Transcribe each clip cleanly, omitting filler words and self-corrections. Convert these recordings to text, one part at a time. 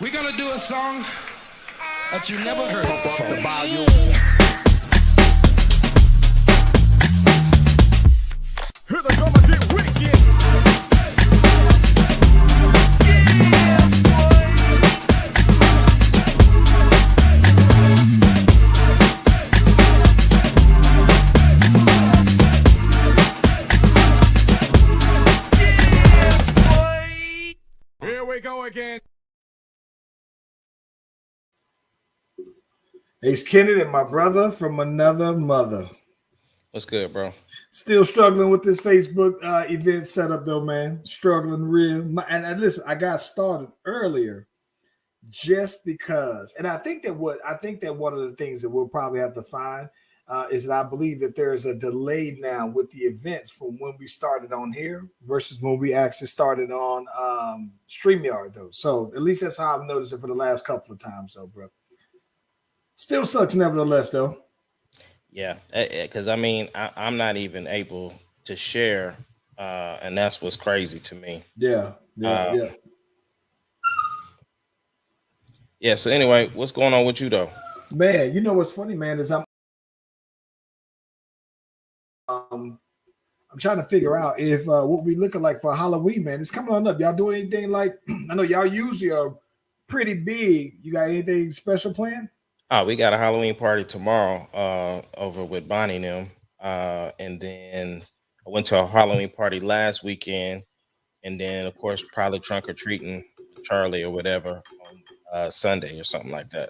We're gonna do a song that you never heard before. The volume. Hear the drummer get wicked. Here we go again. Ace Kennedy, my brother from another mother. What's good, bro? Still struggling with this Facebook event setup, though, man. Struggling real. And listen, I got started earlier just because, and I think that one of the things that we'll probably have to find is that I believe that there's a delay now with the events from when we started on here versus when we actually started on StreamYard, though. So at least that's how I've noticed it for the last couple of times, though, bro. Still sucks, nevertheless, though. Yeah, because I mean, I'm not even able to share, and that's what's crazy to me. Yeah. Yeah. So anyway, what's going on with you though? Man, you know what's funny, man, is I'm trying to figure out if what we looking like for Halloween, man. It's coming on up. Y'all doing anything like? I know y'all usually are pretty big. You got anything special planned? Oh, we got a Halloween party tomorrow over with Bonnie and them. And then I went to a Halloween party last weekend. And then, of course, probably trunk or treating Charlie or whatever on Sunday or something like that.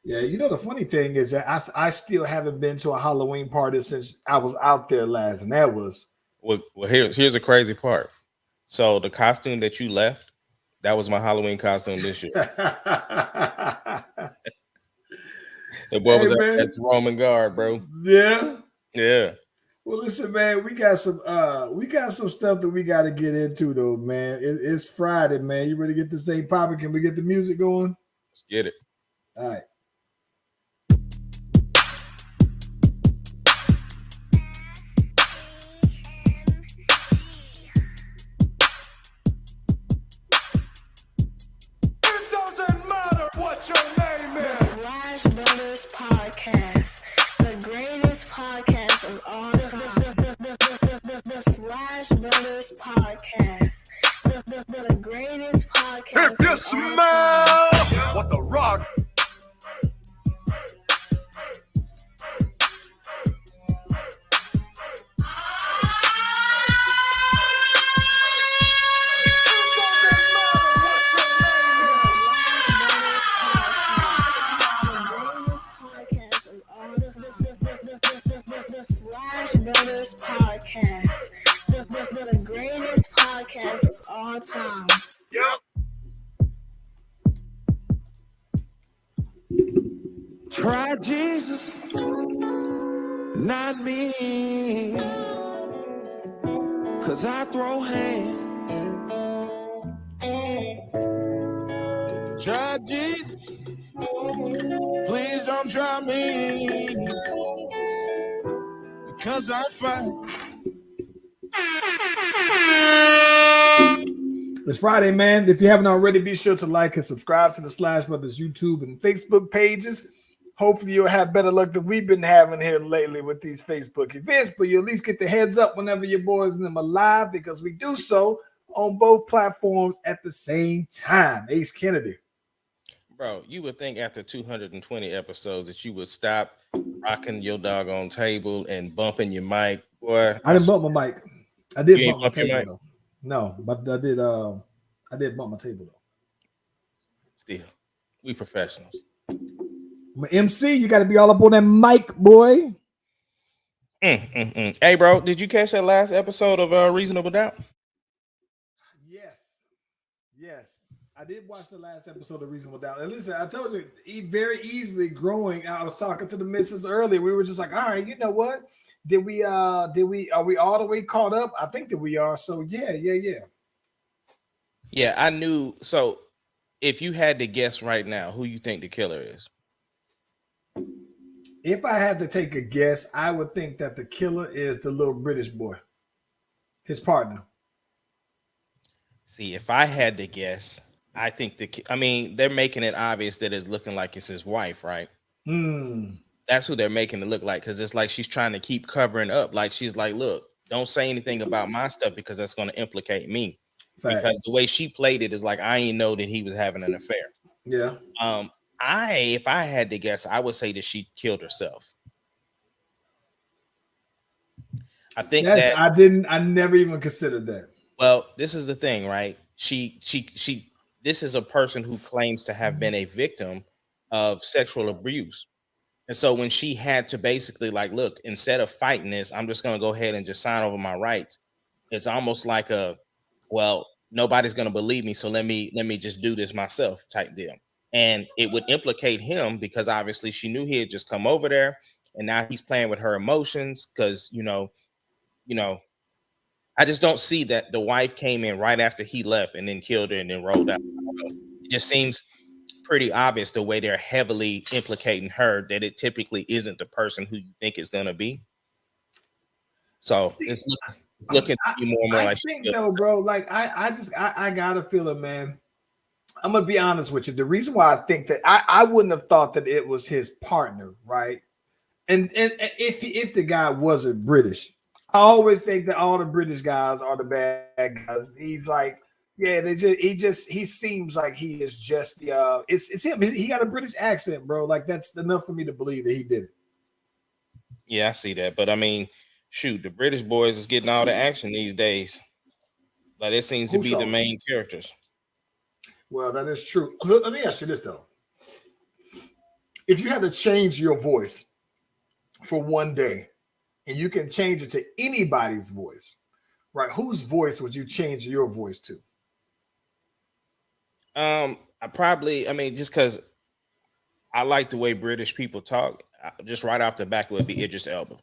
Yeah, you know, the funny thing is that I still haven't been to a Halloween party since I was out there last. And that was... Well, here's a crazy part. So the costume that you left, that was my Halloween costume this year. The boy was at the Roman guard, bro. Yeah. Well, listen, man, we got some stuff that we got to get into, though, man. It's Friday, man. You ready to get this thing popping? Can we get the music going? Let's get it. All right. It doesn't matter what your name is. Podcast, the greatest podcast of all time. The Slash Brothers Podcast, the greatest podcast. If you smell what the rock. Brothers Podcast, the greatest podcast of all time. Yep. Try Jesus, not me, 'cause I throw hands. Try Jesus, please don't try me. Cause I fight. It's Friday, man. If you haven't already, be sure to like and subscribe to the Slash Brothers YouTube and Facebook pages. Hopefully, you'll have better luck than we've been having here lately with these Facebook events, but you'll at least get the heads up whenever your boys and them are live because we do so on both platforms at the same time. Ace Kennedy. Bro, you would think after 220 episodes that you would stop rocking your doggone table and bumping your mic, boy. I didn't bump my mic. I did bump my your table mic? though. No, but I did bump my table though. Still, we professionals. My MC, you got to be all up on that mic, boy. Hey, bro, did you catch that last episode of Reasonable Doubt? Yes. I did watch the last episode of Reasonable Doubt. And listen, I told you, very easily growing. I was talking to the missus earlier. We were just like, all right, you know what? Are we all the way caught up? I think that we are. So yeah. Yeah, I knew. So if you had to guess right now, who you think the killer is? If I had to take a guess, I would think that the killer is the little British boy, his partner. See, if I had to guess, I think they're making it obvious that it's looking like it's his wife, right? Hmm. That's who they're making it look like, because it's like she's trying to keep covering up. Like she's like, look, don't say anything about my stuff because that's going to implicate me. Because Facts. the way she played it is like I ain't know that he was having an affair. Yeah. If I had to guess, I would say that she killed herself. I think that I never even considered that. well, this is the thing, right? This is a person who claims to have been a victim of sexual abuse. And so when she had to basically like, look, instead of fighting this, I'm just going to go ahead and just sign over my rights. It's almost like well, nobody's going to believe me, so let me just do this myself type deal. And it would implicate him because obviously she knew he had just come over there, and now he's playing with her emotions because you know, I just don't see that the wife came in right after he left and then killed her and then rolled out. I don't know. It just seems pretty obvious the way they're heavily implicating her that it typically isn't the person who you think is going to be. So See, it's looking to be more and more I like think though, bro, like I gotta feel it, man. I'm gonna be honest with you. The reason why I think that I wouldn't have thought that it was his partner, right? And if the guy wasn't British, I always think that all the British guys are the bad guys. He's like, yeah, he seems like he is just the it's him. He got a British accent, bro. Like that's enough for me to believe that he did it. Yeah, I see that. But I mean, shoot, the British boys is getting all the action these days. Like it seems to Who be the saw? main characters. Well, that is true. Let me ask you this though: if you had to change your voice for one day, and you can change it to anybody's voice, right? Whose voice would you change your voice to? I mean, just because I like the way British people talk, just right off the back it would be Idris Elba.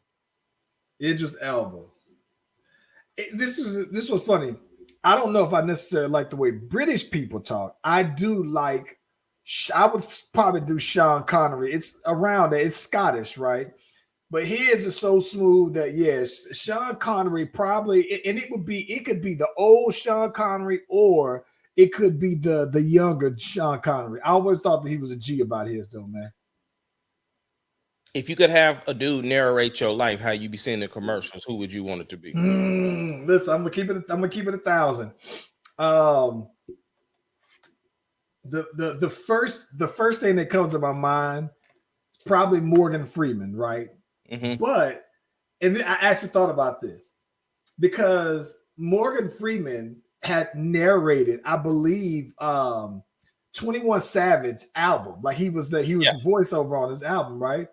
Idris Elba. This was funny. I don't know if I necessarily like the way British people talk. I do like. I would probably do Sean Connery. It's around there. It's Scottish, right? But his is so smooth that yes, Sean Connery probably, and it could be the old Sean Connery, or it could be the younger Sean Connery. I always thought that he was a G about his though, man. If you could have a dude narrate your life, how you be seeing the commercials, who would you want it to be? Listen, I'm gonna keep it. I'm gonna keep it 1,000. Um, the first thing that comes to my mind, probably Morgan Freeman, right? Mm-hmm. But and then I actually thought about this because Morgan Freeman had narrated, I believe, 21 Savage album. Like he was the voiceover on his album, right?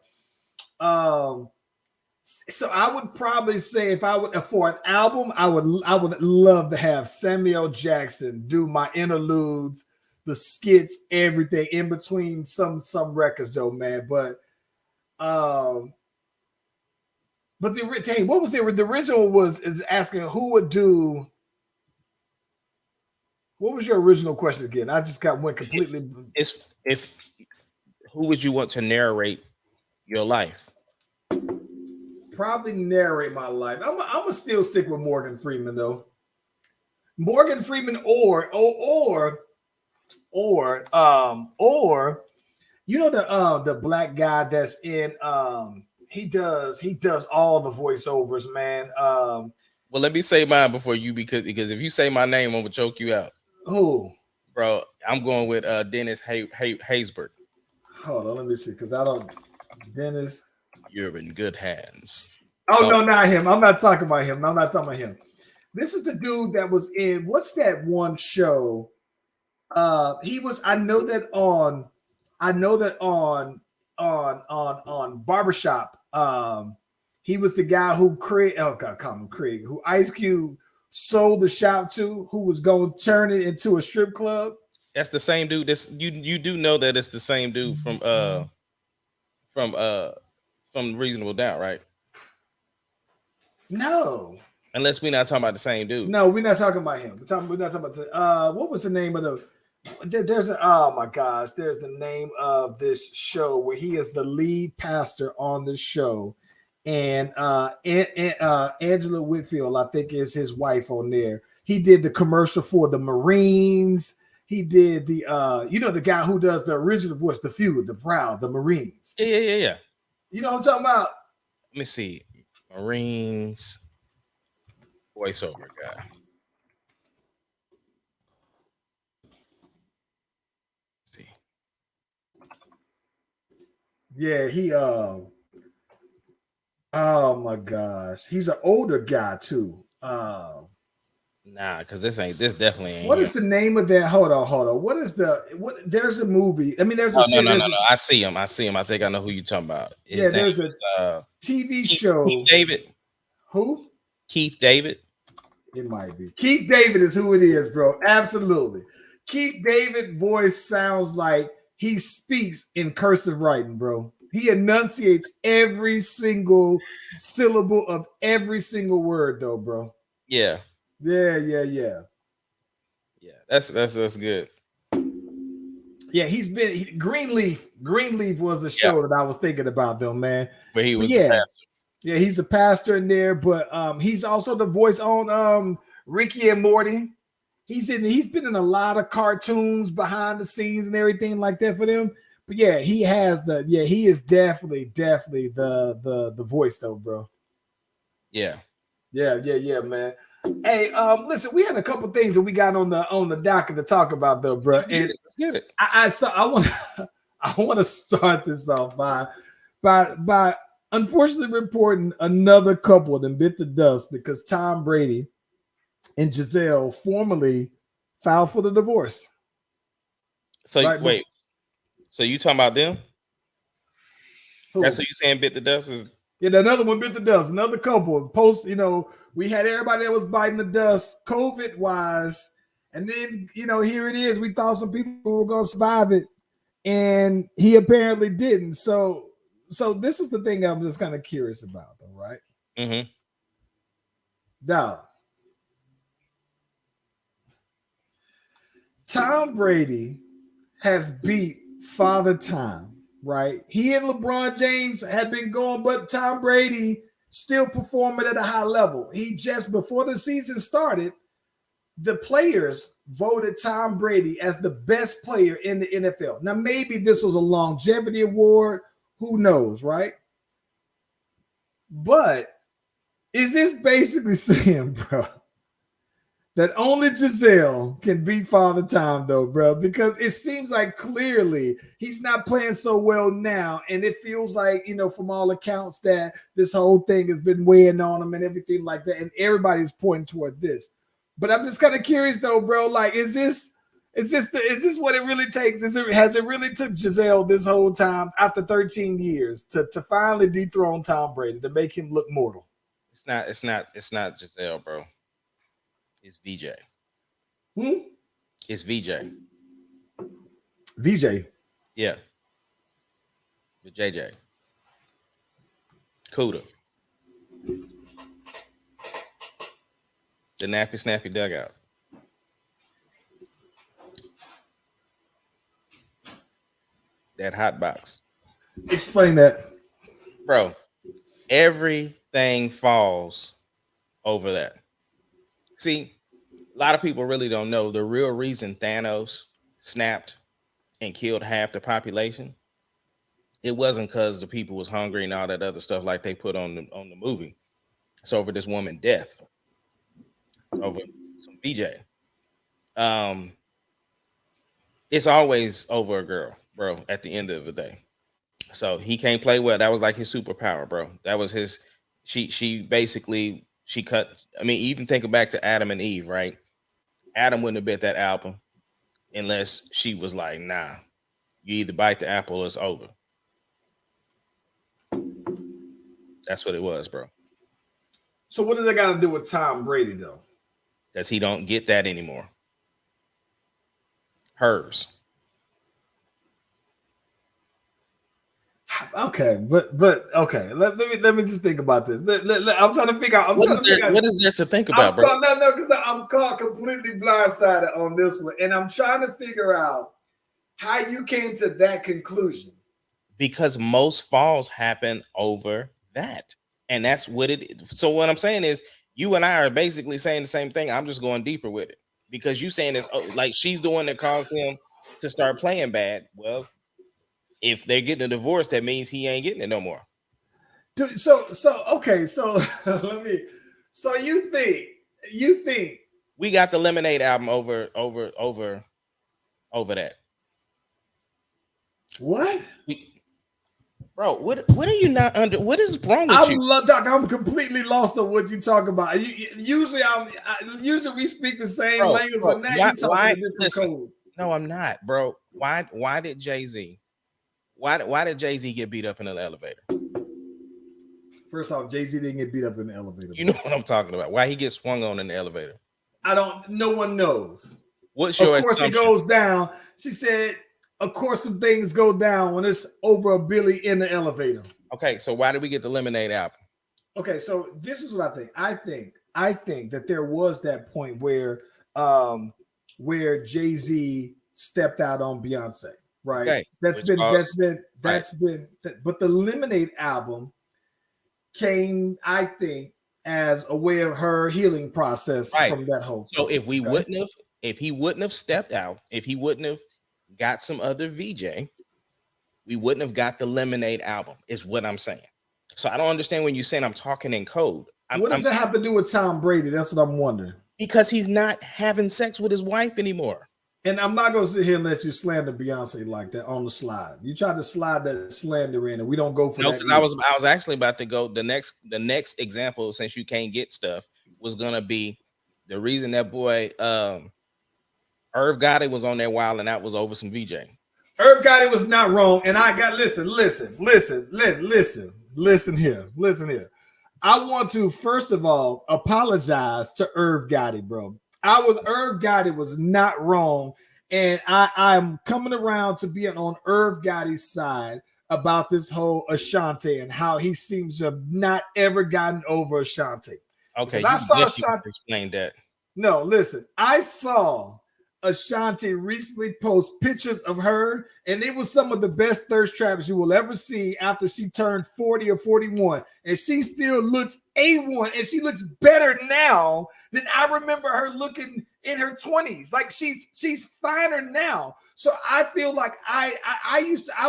So I would probably say if I would for an album, I would love to have Samuel Jackson do my interludes, the skits, everything in between some records though, man. But the thing, what was the original is asking who would do. What was your original question again? I just went completely. If who would you want to narrate your life? Probably narrate my life. I'm gonna still stick with Morgan Freeman though. Morgan Freeman or you know the black guy that's in he does all the voiceovers, man. Well, let me say mine before you because if you say my name, I'm gonna choke you out. Who? Bro, I'm going with Dennis Haysbert. Hold on, let me see because I don't. Dennis. You're in good hands. Oh no, not him. I'm not talking about him. I'm not talking about him. This is the dude that was in what's that one show? He was. I know that on Barbershop. He was the guy who Craig, who Ice Cube sold the shop to, who was going to turn it into a strip club. That's the same dude. You do know that it's the same dude from Reasonable Doubt, right? No. Unless we're not talking about the same dude. No, we're not talking about him. We're not talking about what was the name of the oh my gosh, there's the name of this show where he is the lead pastor on the show. And Angela Whitfield, I think, is his wife on there. He did the commercial for the Marines. He did the the guy who does the original voice, the Few, the Proud, the Marines. Yeah. You know what I'm talking about? Let me see. Marines voiceover guy. Let's see. Yeah, he oh my gosh. He's an older guy too. Nah, because this definitely ain't What him. is the name of that? Hold on. What is there's a movie. I mean, there's a No. I see him. I think I know who you're talking about. His name there's a is TV Keith show. David. Who? Keith David. It might be. Keith David is who it is, bro. Absolutely. Keith David voice sounds like he speaks in cursive writing, bro. He enunciates every single syllable of every single word, though, bro. Yeah. Yeah. That's good. Yeah, Greenleaf. Greenleaf was a show that I was thinking about, though, man. Where he was the pastor. Yeah, he's a pastor in there, but he's also the voice on Ricky and Morty. He's been in a lot of cartoons behind the scenes and everything like that for them. But yeah, he is definitely the voice though, bro. Yeah, man. Hey, listen, we had a couple things that we got on the docket to talk about though, bro. Let's get it. I want to start this off by unfortunately reporting another couple that bit the dust because Tom Brady and Giselle formally filed for the divorce. So wait, so you talking about them? Who? That's what you saying bit the dust is? Yeah, another one bit the dust. Another couple post. We had everybody that was biting the dust, COVID wise, and then here it is. We thought some people were gonna survive it, and he apparently didn't. So this is the thing I'm just kind of curious about, though, right? Mm-hmm. Now, Tom Brady has beat Father Time, right? He and LeBron James had been going, but Tom Brady still performing at a high level. He just, before the season started, the players voted Tom Brady as the best player in the NFL. Now, maybe this was a longevity award. Who knows, right? But is this basically saying, bro, that only Giselle can beat Father Time, though, bro? Because it seems like clearly he's not playing so well now. And it feels like, from all accounts that this whole thing has been weighing on him and everything like that. And everybody's pointing toward this. But I'm just kind of curious, though, bro. Like, is this what it really takes? Has it really took Giselle this whole time after 13 years to finally dethrone Tom Brady, to make him look mortal? It's not Giselle, bro. It's VJ. It's VJ. VJ. Yeah. With JJ. Cuda. The nappy snappy dugout. That hot box. Explain that. Bro, everything falls over that. See, a lot of people really don't know the real reason Thanos snapped and killed half the population. It wasn't because the people was hungry and all that other stuff like they put on the movie. It's over this woman's death. Over some VJ. It's always over a girl, bro, at the end of the day. So he can't play well. That was like his superpower, bro. That was his. She basically cut. I mean, even thinking back to Adam and Eve, right? Adam wouldn't have bit that apple unless she was like, nah, you either bite the apple or it's over. That's what it was, bro. So what does that got to do with Tom Brady, though? Because he don't get that anymore. Hers. Okay, but okay. Let me just think about this. I'm trying to figure out. What is there to think about, bro? No, because I'm caught completely blindsided on this one, and I'm trying to figure out how you came to that conclusion. Because most falls happen over that, and that's what it is. So what I'm saying is, you and I are basically saying the same thing. I'm just going deeper with it. because you saying it's like she's the one that caused him to start playing bad. Well, if they're getting a divorce, that means he ain't getting it no more. So okay, so let me. So you think We got the Lemonade album over that. what? Bro, what are you not under? What is wrong with you? Doc, I'm completely lost on what you talk about. Usually we speak the same language, but now you talking a different code. No, I'm not, bro. Why did Jay-Z get beat up in an elevator? First off, Jay-Z didn't get beat up in the elevator. You know what I'm talking about. Why he gets swung on in the elevator? No one knows. What's your Of course assumption? it goes down. She said, of course some things go down when it's over a Billy in the elevator. Okay, so why did we get the Lemonade album? Okay, so this is what I think. I think that there was that point where Jay-Z stepped out on Beyonce, right? Okay. That's been but the Lemonade album came, I think, as a way of her healing process from that whole thing. So if he wouldn't have stepped out, if he wouldn't have got some other VJ, we wouldn't have got the Lemonade album, is what I'm saying. So I don't understand when you're saying I'm talking in code. What does that have to do with Tom Brady? That's what I'm wondering. Because he's not having sex with his wife anymore. And I'm not going to sit here and let you slander Beyonce like that on the slide. You tried to slide that slander in, and we don't go for that. No, because I was actually about to go. The next example, since you can't get stuff, was gonna be the reason that boy Irv Gotti was on there wild, and that was over some VJ. Irv Gotti was not wrong, and I got listen here. I want to first of all apologize to Irv Gotti, bro. Irv Gotti was not wrong, and I'm coming around to being on Irv Gotti's side about this whole Ashanti and how he seems to have not ever gotten over Ashanti. Okay, I saw Ashanti explain that. No, listen, I saw Ashanti recently post pictures of her, and it was some of the best thirst traps you will ever see after she turned 40 or 41, and she still looks A1, and she looks better now than I remember her looking in her 20s. Like she's finer now. So I feel like I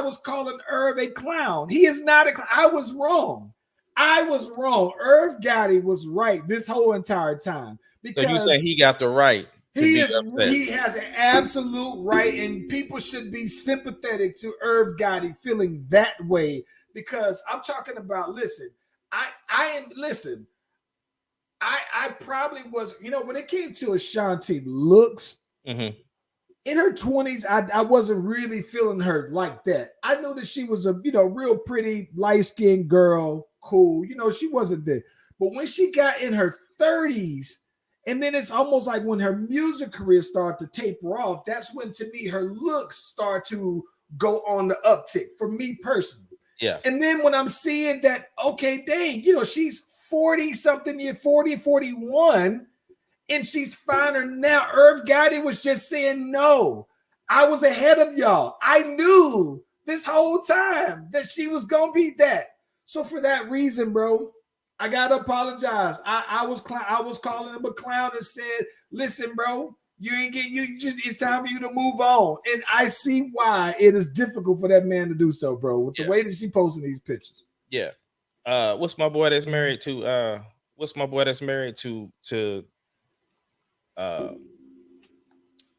was calling Irv a clown. He is not a clown. I was wrong. Irv Gotti was right this whole entire time. Because so you say he got the right. He has an absolute right, and people should be sympathetic to Irv Gotti feeling that way, because I'm talking about, I probably was, when it came to Ashanti looks, in her 20s, I wasn't really feeling her like that. I know that she was a, real pretty, light-skinned girl, cool, she wasn't there. But when she got in her 30s, and then it's almost like when her music career started to taper off, that's when, to me, her looks start to go on the uptick for me personally. Yeah. And then when I'm seeing that, okay, dang, she's 40-something, 40, 41, and she's finer now. Irv Gotti was just saying, no, I was ahead of y'all. I knew this whole time that she was going to be that. So for that reason, bro, I gotta apologize. I was calling him a clown and said, "Listen, bro, it's time for you to move on." And I see why it is difficult for that man to do so, bro. With the way that she posting these pictures. Yeah. What's my boy that's married to?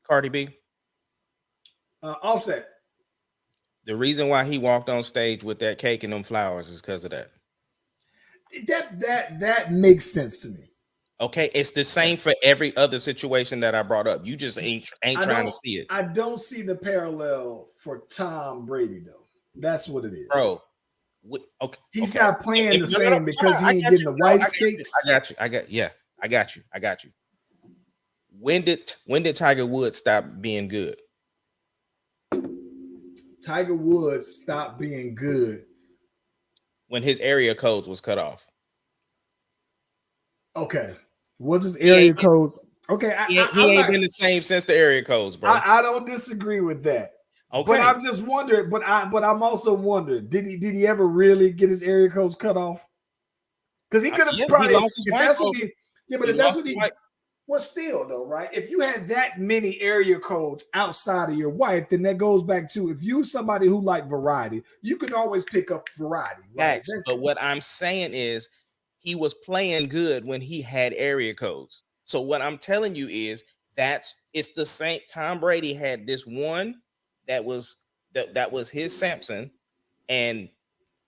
Cardi B? Offset. The reason why he walked on stage with that cake and them flowers is because of that. That makes sense to me. Okay, it's the same for every other situation that I brought up. You just ain't trying to see it. I don't see the parallel for Tom Brady though. That's what it is, bro. He's not playing the same because he ain't getting the white cakes. I got you. When did Tiger Woods stop being good? Tiger Woods stopped being good when his area codes was cut off. Okay. Was his area codes? Okay. He ain't been the same since the area codes, bro. I don't disagree with that. Okay. But I'm just wondering, but I'm also wondering, did he ever really get his area codes cut off? Because he could have probably, if that's what he Well, still though, right? If you had that many area codes outside of your wife, then that goes back to if you somebody who like variety, you can always pick up variety, right? Facts. But what I'm saying is he was playing good when he had area codes. So what I'm telling you is it's the same. Tom Brady had this one that was that was his Samson, and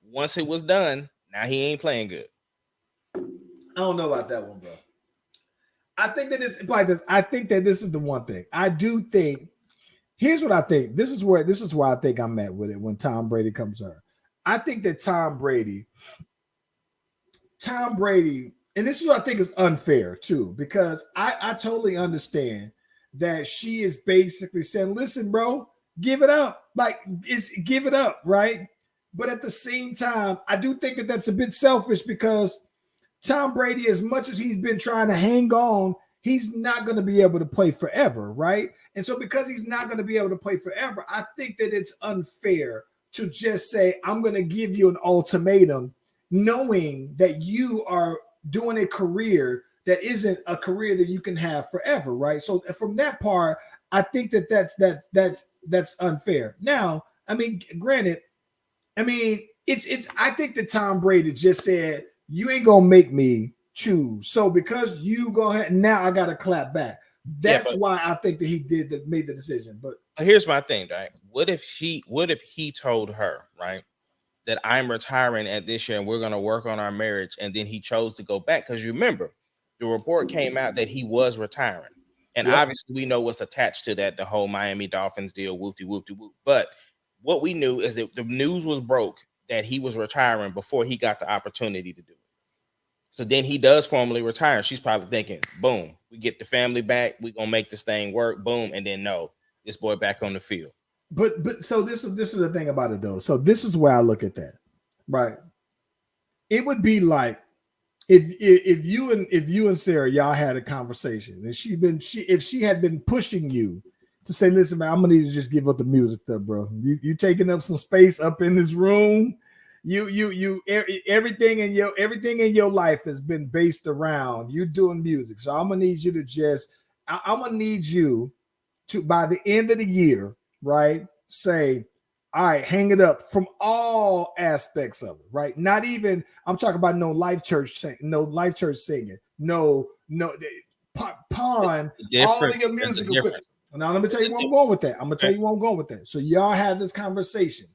once it was done, now he ain't playing good. I don't know about that one, bro. I think that this like this. I think that this is the one thing. I do think. Here's what I think. This is where I think I'm at with it when Tom Brady comes to her. I think that Tom Brady, and this is what I think is unfair too, because I totally understand that she is basically saying, listen, bro, give it up. Like, give it up, right? But at the same time, I do think that that's a bit selfish because Tom Brady, as much as he's been trying to hang on, he's not going to be able to play forever, right? And so because he's not going to be able to play forever, I think that it's unfair to just say, I'm going to give you an ultimatum, knowing that you are doing a career that isn't a career that you can have forever, right? So from that part, I think that that's unfair. Now, I mean, granted, I mean, it's I think that Tom Brady just said, you ain't gonna make me choose. So because you go ahead, now I gotta clap back. That's why I think that made the decision. But here's my thing, right? What if he told her, right, that I'm retiring at this year and we're gonna work on our marriage, and then he chose to go back? Because you remember, the report came out that he was retiring. And obviously we know what's attached to that, the whole Miami Dolphins deal, whoopty whoopty whoop. But what we knew is that the news was broke that he was retiring before he got the opportunity to do it. So then he does formally retire. She's probably thinking, boom, we get the family back. We're going to make this thing work. Boom. And then no, this boy back on the field. But so this is the thing about it though. So this is where I look at that, right? It would be like if you and Sarah, y'all had a conversation and if she had been pushing you to say, listen, man, I'm gonna need to just give up the music stuff, bro. You taking up some space up in this room. Everything in your life has been based around you doing music. So I'm gonna need you to I'm gonna need you to, by the end of the year, right, say, all right, hang it up from all aspects of it, right? Not even, I'm talking about no life church singing, no pawn all of your music equipment. Now let me tell you where I'm going with that. So y'all have this conversation.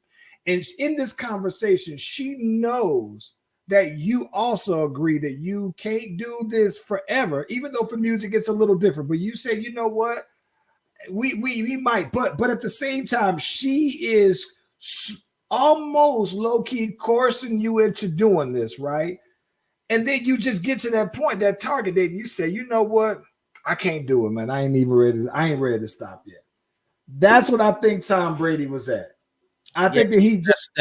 And in this conversation, she knows that you also agree that you can't do this forever, even though for music it's a little different. But you say, you know what? We might, but at the same time, she is almost low-key coercing you into doing this, right? And then you just get to that point, that target date, and you say, you know what? I can't do it, man. I ain't ready to stop yet. That's what I think Tom Brady was at. I think that he just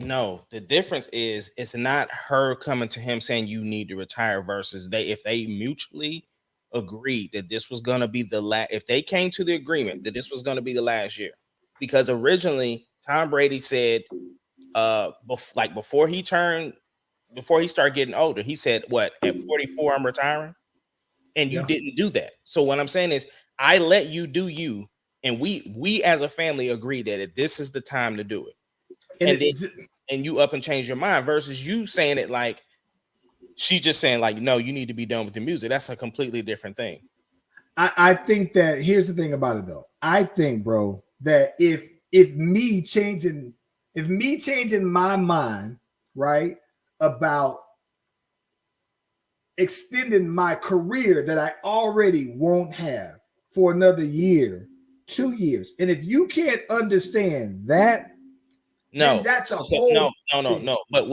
no. The difference is it's not her coming to him saying you need to retire versus if they mutually agreed that this was going to be the last, if they came to the agreement that this was going to be the last year, because originally Tom Brady said before he started getting older, he said, what, at 44 I'm retiring, and you didn't do that. So what I'm saying is I let you do you, and we as a family agree that this is the time to do it. And you up and change your mind versus you saying it like she's just saying like, no, you need to be done with the music. That's a completely different thing. I think that here's the thing about it though. I think, bro, that if me changing my mind, right, about extending my career that I already won't have for another year, 2 years. And if you can't understand that, then that's a whole no. But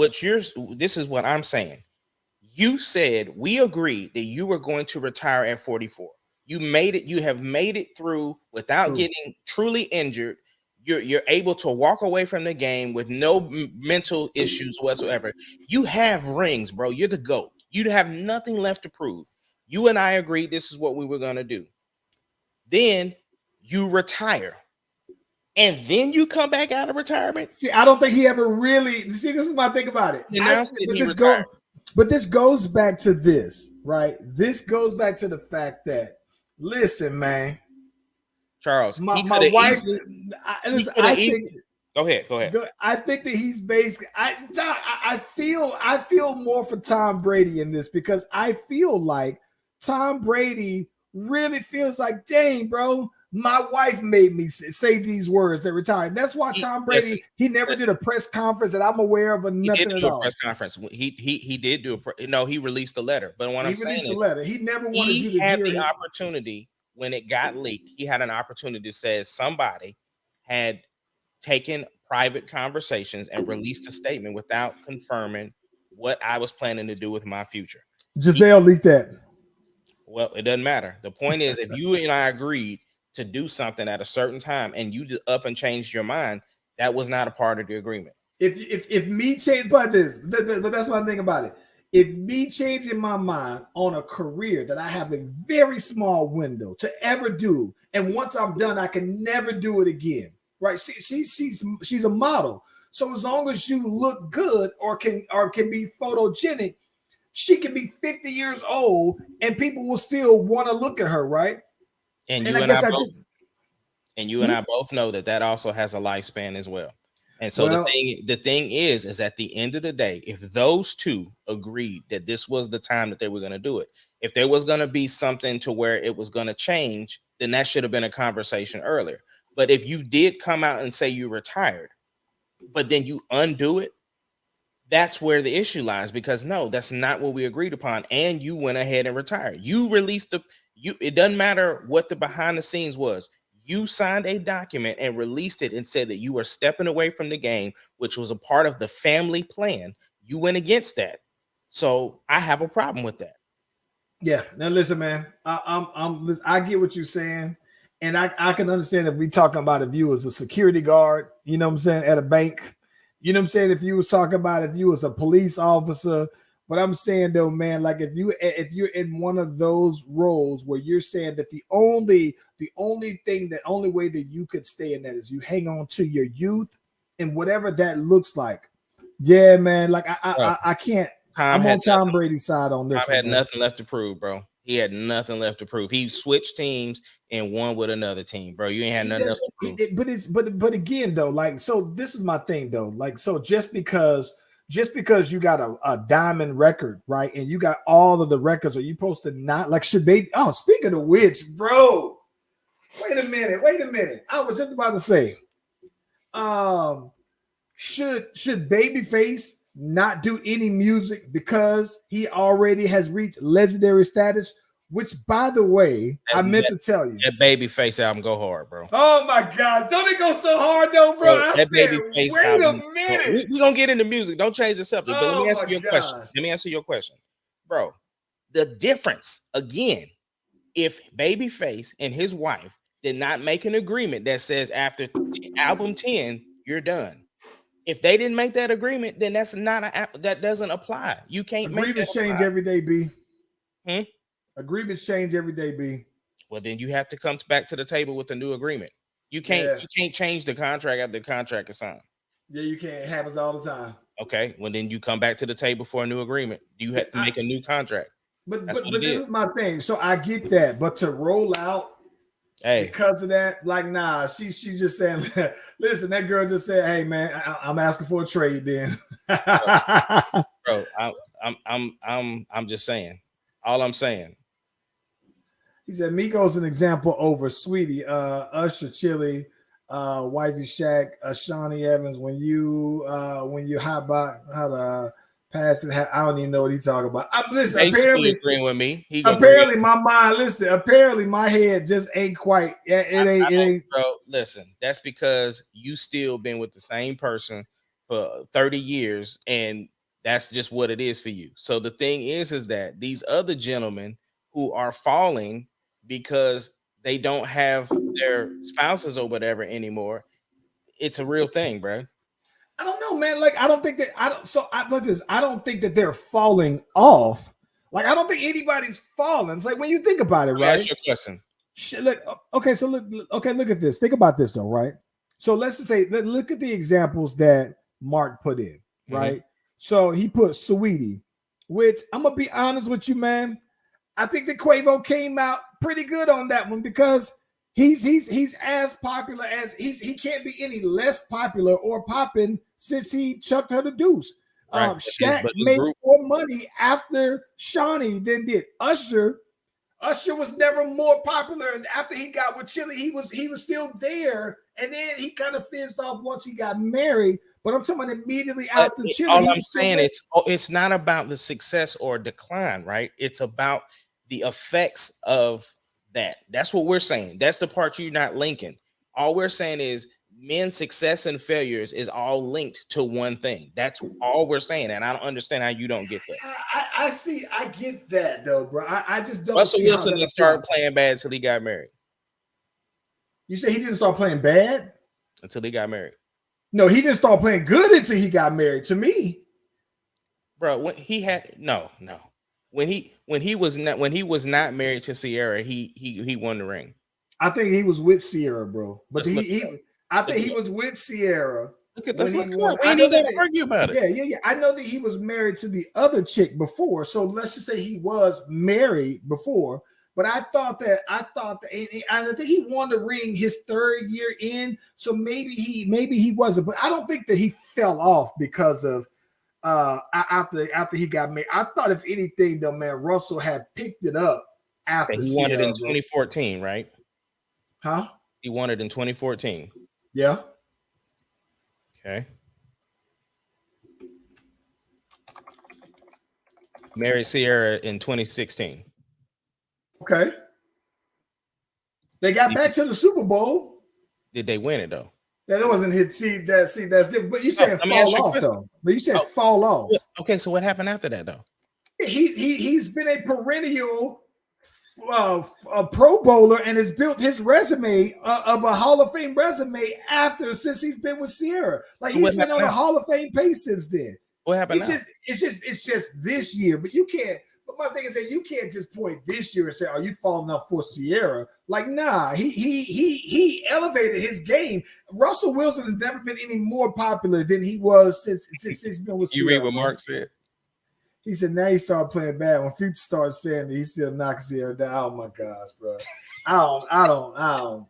this is what I'm saying. You said we agreed that you were going to retire at 44. You have made it through without getting truly injured. You're able to walk away from the game with no mental issues whatsoever. You have rings, bro. You're the GOAT. You have nothing left to prove. You and I agreed this is what we were going to do. Then you retire. And then you come back out of retirement. See, I don't think he ever really. See, this is my thing about it. But this goes back to this, right? This goes back to the fact that, listen, man, Charles, he my could have wife. easily. He Listen, could I have think. easily. Go ahead. Go ahead. I think that he's basically. I feel more for Tom Brady in this because I feel like Tom Brady really feels like, dang, bro, my wife made me say these words that retired. That's why Tom Brady he never did a press conference that I'm aware of or nothing at all. He did do a press conference. He did do he released a letter. But what I'm saying is, a letter. He never wanted you to had hear the it. opportunity when it got leaked. He had an opportunity to say somebody had taken private conversations and released a statement without confirming what I was planning to do with my future. Giselle leaked that. Well, it doesn't matter. The point is, if you and I agreed to do something at a certain time and you just up and changed your mind, that was not a part of the agreement. If me change, but that's one thing about it. If me changing my mind on a career that I have a very small window to ever do, and once I'm done, I can never do it again. Right? She's a model. So as long as you look good or can be photogenic, she can be 50 years old and people will still want to look at her, right? And you and I both know that also has a lifespan as well. And so the thing is at the end of the day, if those two agreed that this was the time that they were going to do it, if there was going to be something to where it was going to change, then that should have been a conversation earlier. But if you did come out and say you retired, but then you undo it, that's where the issue lies, because no, that's not what we agreed upon. And you went ahead and retired. You released it doesn't matter what the behind the scenes was. You signed a document and released it and said that you were stepping away from the game, which was a part of the family plan. You went against that. So I have a problem with that. Yeah. Now listen, man, I get what you're saying. And I can understand if we talking about if you was a security guard, you know what I'm saying, at a bank, you know what I'm saying, if you was talking about if you was a police officer. But I'm saying though, man, like if you're in one of those roles where you're saying that the only way that you could stay in that is you hang on to your youth and whatever that looks like. Yeah, man. Like I can't. I'm on Tom Brady's side on this. Tom had nothing left to prove, bro. He had nothing left to prove. He switched teams and won with another team, bro. You ain't had nothing else to prove. But again, though, like, so this is my thing, though. Like, so just because you got a diamond record, right, and you got all of the records, are you supposed to not like? Should they? Oh, speaking of which, bro, wait a minute. I was just about to say, should Babyface not do any music because he already has reached legendary status? Which, by the way, I meant to tell you, that Babyface album go hard, bro. Oh my God, don't it go so hard though, bro? I said, wait a minute. We're gonna get into music. Don't change the subject. But let me answer your question. Let me answer your question, bro. The difference again, if Babyface and his wife did not make an agreement that says after album 10, you're done. If they didn't make that agreement, then that doesn't apply. You can't make agreements change every day, B. Hmm? Agreements change every day, B. Well, then you have to come back to the table with a new agreement. You can't change the contract after the contract is signed. Yeah, you can't. It happens all the time. Okay, well then you come back to the table for a new agreement. You have to make a new contract. But this is my thing. So I get that, but to roll out because of that, like, nah, she's just saying, listen, that girl just said, hey man, I'm asking for a trade then. Bro, I'm just saying. All I'm saying. He said Miko's an example over Sweetie, Usher, Chili, Wifey Shaq, Shawnee Evans. When you hot about how to pass it, I don't even know what he's talking about. Listen, apparently agreeing with me. Apparently my mind. Listen, apparently my head just ain't quite. It ain't. Bro, listen, that's because you still been with the same person for 30 years, and that's just what it is for you. So the thing is that these other gentlemen who are falling because they don't have their spouses or whatever anymore, it's a real thing, bro. I don't know, man. Like, I don't think that I don't think that they're falling off. Like, I don't think anybody's falling. It's like when you think about it, right? That's your question. Look at this. Think about this though, right? So let's just say, look at the examples that Mark put in, right? Mm-hmm. So he put Sweetie, which I'm gonna be honest with you, man. I think that Quavo came out pretty good on that one because he's as popular as he can't be any less popular or popping since he chucked her the deuce. Right. Shaq But the made group, more money after Shawnee than did Usher. Usher was never more popular, and after he got with Chili, he was still there, and then he kind of fizzed off once he got married. But I'm talking about immediately after Chili. all I'm saying it's not about the success or decline, right? It's about the effects of that. That's what we're saying. That's the part you're not linking. All we're saying is men's success and failures is all linked to one thing. That's all we're saying, and I don't understand how you don't get that. I see. I get that though, bro. I just don't Russell see how Wilson that didn't start applies. playing bad until he got married. You say he didn't start playing bad? Until he got married. No, he didn't start playing good until he got married. To me, Bro, when he had no. When he was not married to Sierra, he won the ring. I think he was with Sierra, bro. But I think he Look was with Sierra. Let's look won. up. We ain't even gonna argue about it. Yeah. I know that he was married to the other chick before. So let's just say he was married before. But I thought that I think he won the ring his third year in. So maybe he wasn't. But I don't think that he fell off because of after he got married. I thought if anything, though, man, Russell had picked it up after He won it in 2014, right? Huh? He won it in 2014. Yeah. Okay. Married Sierra in 2016. Okay. They got back to the Super Bowl. Did they win it though? That wasn't hit. That's different. But you said fall off though. But you said fall off. Okay, so what happened after that though? He's been a perennial a Pro Bowler and has built his resume of a Hall of Fame resume since he's been with Sierra. Like he's been on a Hall of Fame pace since then. What happened? It's just this year. But you can't. But my thing is that you can't just point this year and say, "Are you falling up for Sierra?" Like, nah, he elevated his game. Russell Wilson has never been any more popular than he was since he's been with Sierra. You read what Mark said? He said now he started playing bad. When Future started saying that he still knocks Sierra down. Oh my gosh, bro. I don't.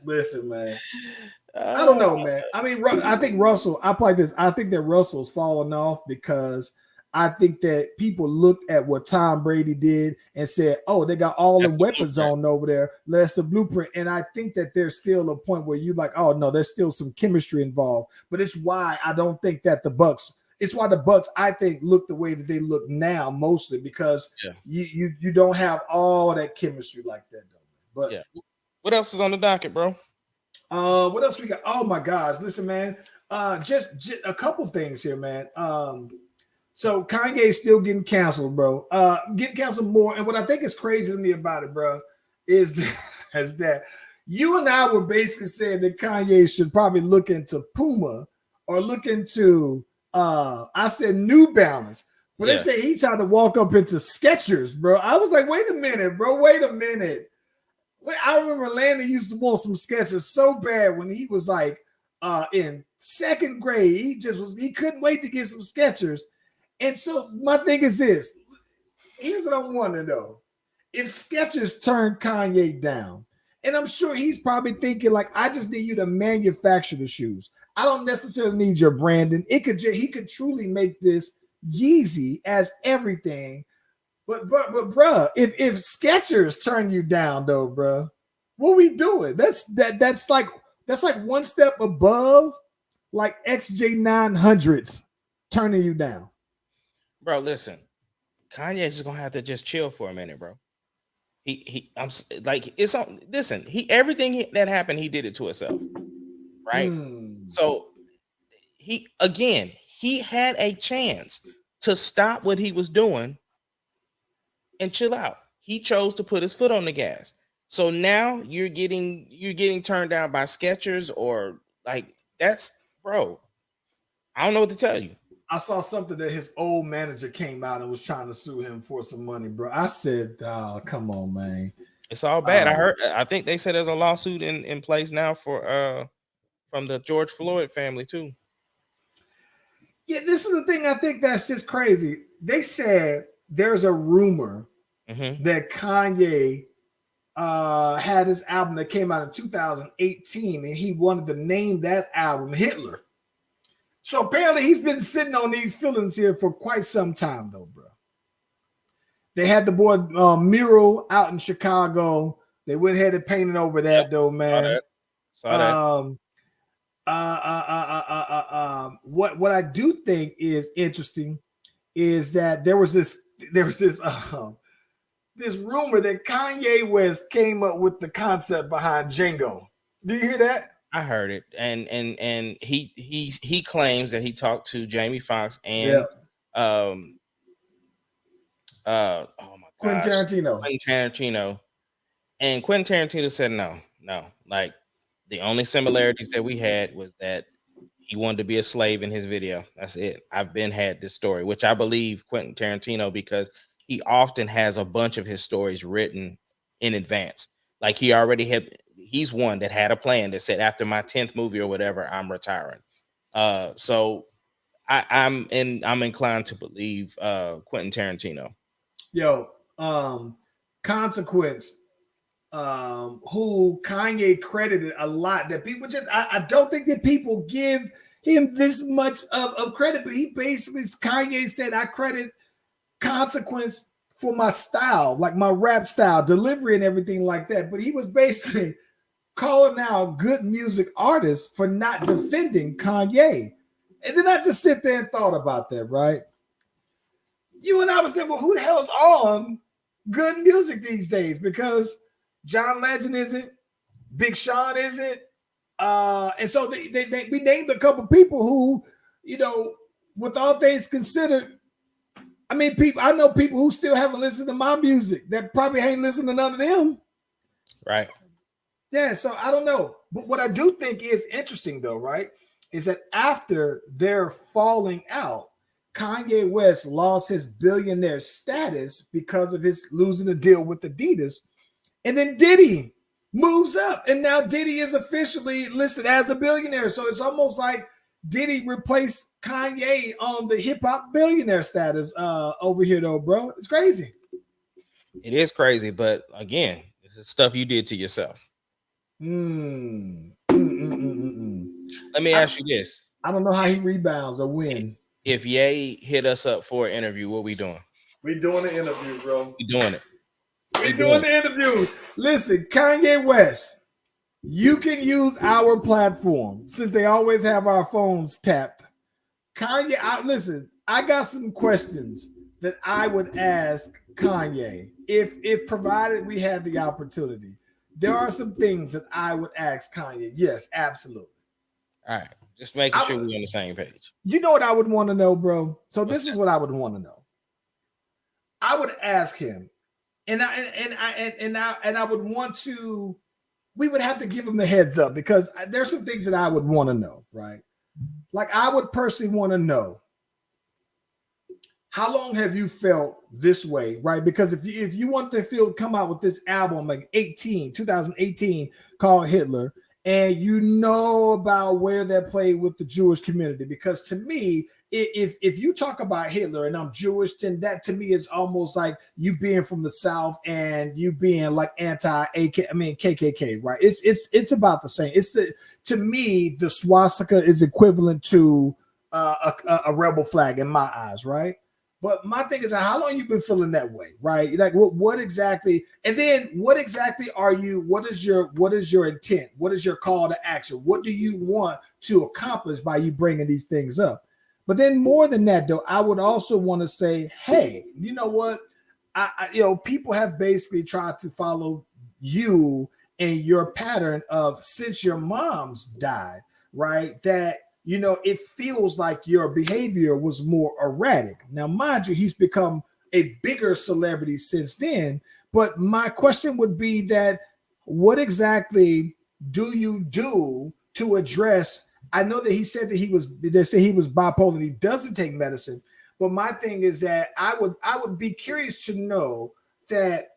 Listen, man. I don't know, man. I mean, I think Russell. I play this. I think that Russell's fallen off because I think that people looked at what Tom Brady did and said, "Oh, they got all the weapons on over there. That's the blueprint." And I think that there's still a point where you like, "Oh no, there's still some chemistry involved." But it's why I don't think that the Bucks. It's why the Bucks, I think, look the way that they look now, mostly because you don't have all that chemistry like that. But yeah, what else is on the docket, bro? What else we got? Oh my gosh, listen, man. Just a couple things here, man. So Kanye is still getting canceled, bro. Getting canceled more. And what I think is crazy to me about it, bro, is that you and I were basically saying that Kanye should probably look into Puma or look into I said New Balance. But they say he tried to walk up into Skechers, bro. I was like, wait a minute, bro. Wait a minute. I remember Landon used to want some Skechers so bad when he was like in second grade. He couldn't wait to get some Skechers. And so my thing is this. Here's what I'm wondering though. If Skechers turned Kanye down, and I'm sure he's probably thinking like, I just need you to manufacture the shoes. I don't necessarily need your branding. He could truly make this Yeezy as everything. But bruh, if Skechers turn you down though, bruh, what we doing? That's like one step above like XJ900s turning you down. Bro, listen, Kanye's just gonna have to just chill for a minute, bro. I'm like, it's on. Listen, everything that happened, he did it to himself, right? So he had a chance to stop what he was doing and chill out. He chose to put his foot on the gas. So now you're getting turned down by Skechers or like that's, bro. I don't know what to tell you. I saw something that his old manager came out and was trying to sue him for some money, bro. I said, oh, come on, man. It's all bad. I think they said there's a lawsuit in place now for from the George Floyd family too. Yeah, this is the thing I think that's just crazy. they said there's a rumor that Kanye had his album that came out in 2018, and he wanted to name that album Hitler. So apparently he's been sitting on these feelings here for quite some time, though, bro. They had the boy mural out in Chicago. They went ahead and painted over that, though, man. Saw that. What I do think is interesting is that there was this rumor that Kanye West came up with the concept behind Django. Do you hear that? I heard it, and he claims that he talked to Jamie Foxx and oh my gosh, Quentin Tarantino, and Quentin Tarantino said no, like the only similarities that we had was that he wanted to be a slave in his video. That's it. I've been had this story, which I believe Quentin Tarantino, because he often has a bunch of his stories written in advance. Like he's one that had a plan that said after my 10th movie or whatever, I'm retiring. So I'm inclined to believe Quentin Tarantino. Yo, Consequence, who Kanye credited a lot, that people just I don't think that people give him this much of credit, but he basically, Kanye said, I credit Consequence for my style, like my rap style, delivery and everything like that. But he was basically calling out good music artists for not defending Kanye. And then I just sit there and thought about that, right? You and I was saying, well, who the hell's on good music these days? Because John Legend isn't, Big Sean isn't. And so we named a couple people who, with all things considered, I mean, I know people who still haven't listened to my music that probably ain't listened to none of them. Right. Yeah, so I don't know. But what I do think is interesting, though, right, is that after their falling out, Kanye West lost his billionaire status because of his losing a deal with Adidas. And then Diddy moves up, and now Diddy is officially listed as a billionaire. So it's almost like Diddy replaced Kanye on the hip hop billionaire status over here, though, bro. It's crazy. It is crazy, but again, this is stuff you did to yourself. Let me ask you this. I don't know how he rebounds or when. If Ye hit us up for an interview, what we doing? We doing the interview, bro. We doing it. We doing the interview. Listen, Kanye West, you can use our platform since they always have our phones tapped. Kanye, listen, I got some questions that I would ask Kanye if provided we had the opportunity. There are some things that I would ask Kanye. Yes, absolutely. All right. Just making sure we're on the same page. You know what I would want to know, bro? So this is what I would want to know. I would ask him, and I would want to, we would have to give him the heads up because there's some things that I would want to know, right? Like I would personally want to know, how long have you felt this way, right? Because if you want to come out with this album like 2018 called Hitler, and you know about where that played with the Jewish community, because to me, if you talk about Hitler and I'm Jewish, then that to me is almost like you being from the South and you being like KKK, right? It's about the same. To me, the swastika is equivalent to a rebel flag in my eyes, right? But my thing is, how long you been feeling that way, right? Like, what exactly? And then, what exactly are you? What is your intent? What is your call to action? What do you want to accomplish by you bringing these things up? But then, more than that, though, I would also want to say, hey, you know what? People have basically tried to follow you and your pattern of since your mom's died, right? That. It feels like your behavior was more erratic. Now, mind you, he's become a bigger celebrity since then. But my question would be that what exactly do you do to address? I know that he said that they say he was bipolar and he doesn't take medicine. But my thing is that I would be curious to know that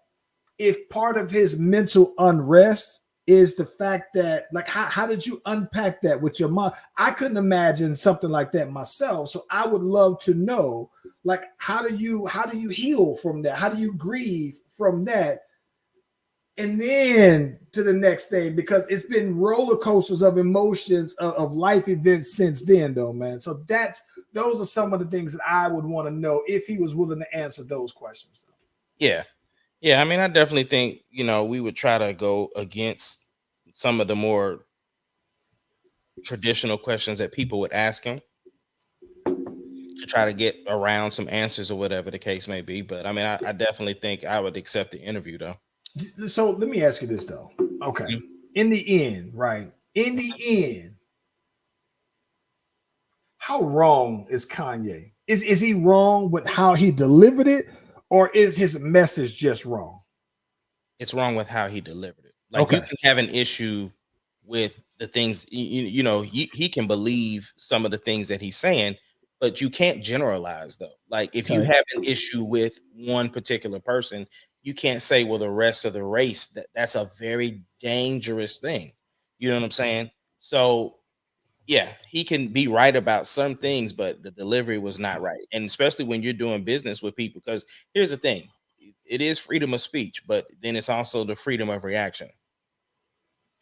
if part of his mental unrest is the fact that, like, how did you unpack that with your mom? I couldn't imagine something like that myself. So I would love to know, like, how do you heal from that? How do you grieve from that? And then to the next thing, because it's been roller coasters of emotions of life events since then, though, man. So those are some of the things that I would want to know if he was willing to answer those questions. Yeah. Yeah. I mean, I definitely think, we would try to go against some of the more traditional questions that people would ask him to try to get around some answers or whatever the case may be. But I mean, I definitely think I would accept the interview though. So let me ask you this though. Okay. Mhm. In the end, right? In the end, how wrong is Kanye? Is he wrong with how he delivered it, or is his message just wrong? It's wrong with how he delivered it. Like, you Okay. can have an issue with the things, he can believe some of the things that he's saying, but you can't generalize though. Like, if you Okay. have an issue with one particular person, you can't say, well, the rest of the race, that's a very dangerous thing. You know what I'm saying? So yeah, he can be right about some things, but the delivery was not right. And especially when you're doing business with people, because here's the thing, it is freedom of speech, but then it's also the freedom of reaction.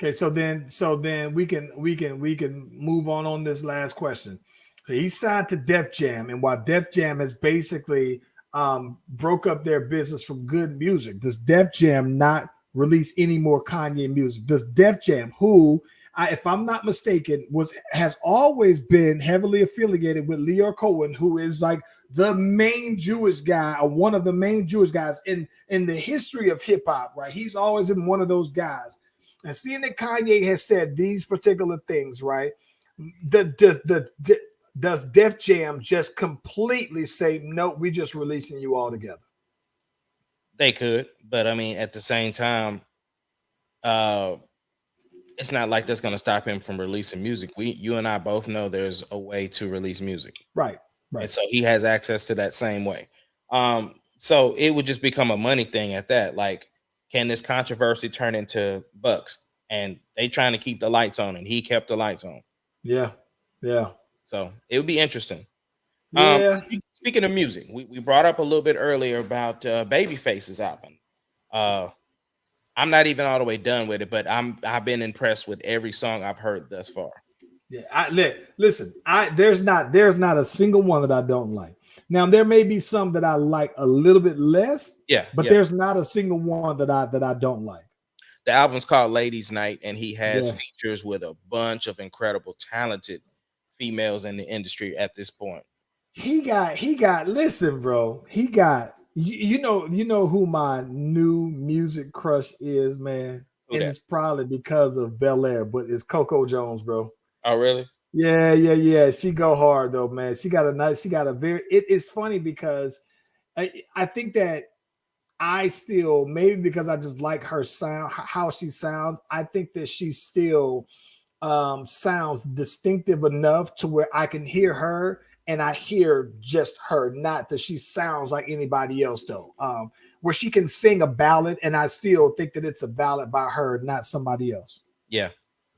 Okay, so then we can move on this last question. So he signed to Def Jam, and while Def Jam has basically broke up their business from good music, does Def Jam not release any more Kanye music? Does Def Jam, who if I'm not mistaken, has always been heavily affiliated with Leo Cohen, who is like the main Jewish guy, or one of the main Jewish guys in the history of hip hop, right? He's always been one of those guys. And seeing that Kanye has said these particular things, right? Does Def Jam just completely say, no, we just releasing you all together? They could, but I mean, at the same time, uh, it's not like that's going to stop him from releasing music. You and I both know there's a way to release music, Right, and right. so he has access to that same way. So it would just become a money thing at that. Like, can this controversy turn into bucks? And they trying to keep the lights on, and he kept the lights on. Yeah, yeah, So it would be interesting. yeah. Speaking of music, we brought up a little bit earlier about Babyface's album. Uh, I'm not even all the way done with it, but I've been impressed with every song I've heard thus far. Yeah, listen. There's not a single one that I don't like. Now there may be some that I like a little bit less, Yeah, but yeah. there's not a single one that I don't like. The album's called Ladies Night, and he has Yeah, features with a bunch of incredible, talented females in the industry at this point. he got. Listen, bro. You know who my new music crush is, man, Who and that? it's probably because of Bel Air, but it's Coco Jones, bro. Oh, really? Yeah, yeah, yeah. She go hard though, man. She got a very. It's funny because I think that I still, maybe because I just like her sound, how she sounds. I think that she still sounds distinctive enough to where I can hear her and I hear just her, not that she sounds like anybody else though. Where she can sing a ballad and I still think that it's a ballad by her, not somebody else. Yeah,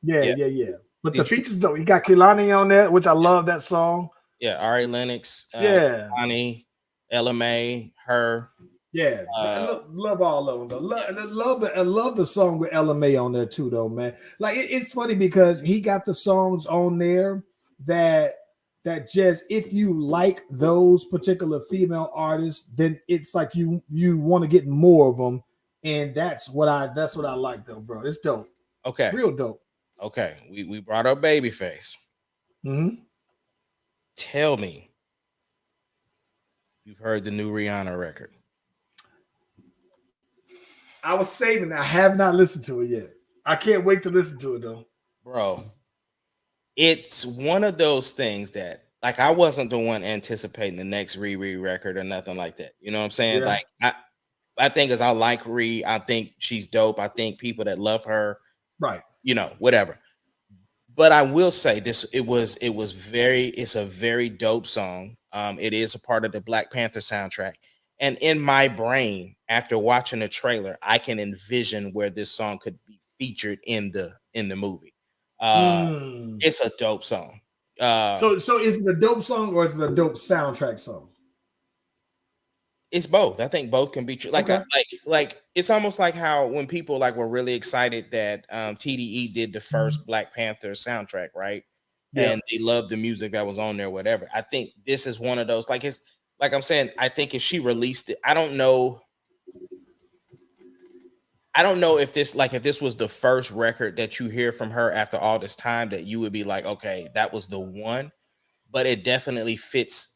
Yeah, yeah. yeah, yeah. But the Did you? features though, you got Kehlani on that, which I love that song. Yeah, Ari Lennox, Yeah, Lonnie, LMA, her. yeah, Uh, love all of them though. yeah. I love the song with LMA on there too, though, man. Like it's funny because he got the songs on there that just, if you like those particular female artists, then it's like you want to get more of them, and that's what I like though, bro. It's dope, Okay, real dope. okay. We brought up Babyface. Hmm. Tell me you've heard the new Rihanna record. I was saving. I have not listened to it yet. I can't wait to listen to it though. Bro, it's one of those things that, like, I wasn't the one anticipating the next Riri record or nothing like that. You know what I'm saying? Yeah, Like, I think, as I like Riri, I think she's dope. I think people that love her, right. whatever. But I will say this: it's a very dope song. It is a part of the Black Panther soundtrack, and in my brain, after watching the trailer, I can envision where this song could be featured in the movie. Mm. It's a dope song. So is it a dope song or is it a dope soundtrack song? It's both. I think both can be true. Like, Okay. like it's almost like how when people like were really excited that TDE did the first Black Panther soundtrack, right? Yeah. And they loved the music that was on there, whatever. I think this is one of those. Like it's like I'm saying. I think if she released it, I don't know. I don't know if this was the first record that you hear from her after all this time that you would be like, okay, that was the one. But it definitely fits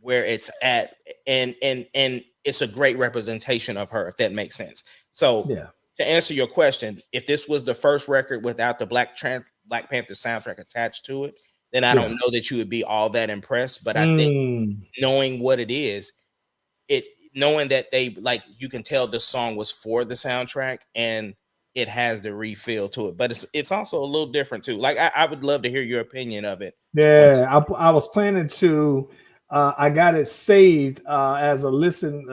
where it's at, and it's a great representation of her, if that makes sense. So Yeah. to answer your question, if this was the first record without the Black Panther soundtrack attached to it, then I don't know that you would be all that impressed. But I think knowing what it is, knowing that they like, you can tell the song was for the soundtrack and it has the refill to it, but it's also a little different too. Like I would love to hear your opinion of it. Yeah, I was planning to. I got it saved as a listen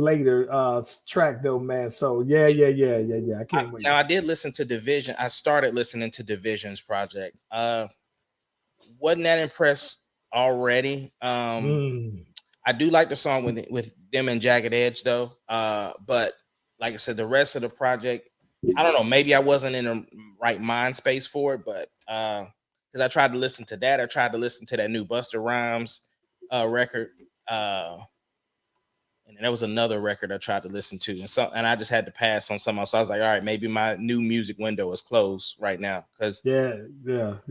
later track though, man. So yeah. I can't wait. Now I did listen to Division. I started listening to Division's project. Wasn't that impressed already. I do like the song with them and Jagged Edge though. But like I said, the rest of the project, I don't know. Maybe I wasn't in the right mind space for it, but because I tried to listen to that, I tried to listen to that new Busta Rhymes record, and there was another record I tried to listen to, and I just had to pass on some else. So I was like, all right, maybe my new music window is closed right now because yeah. that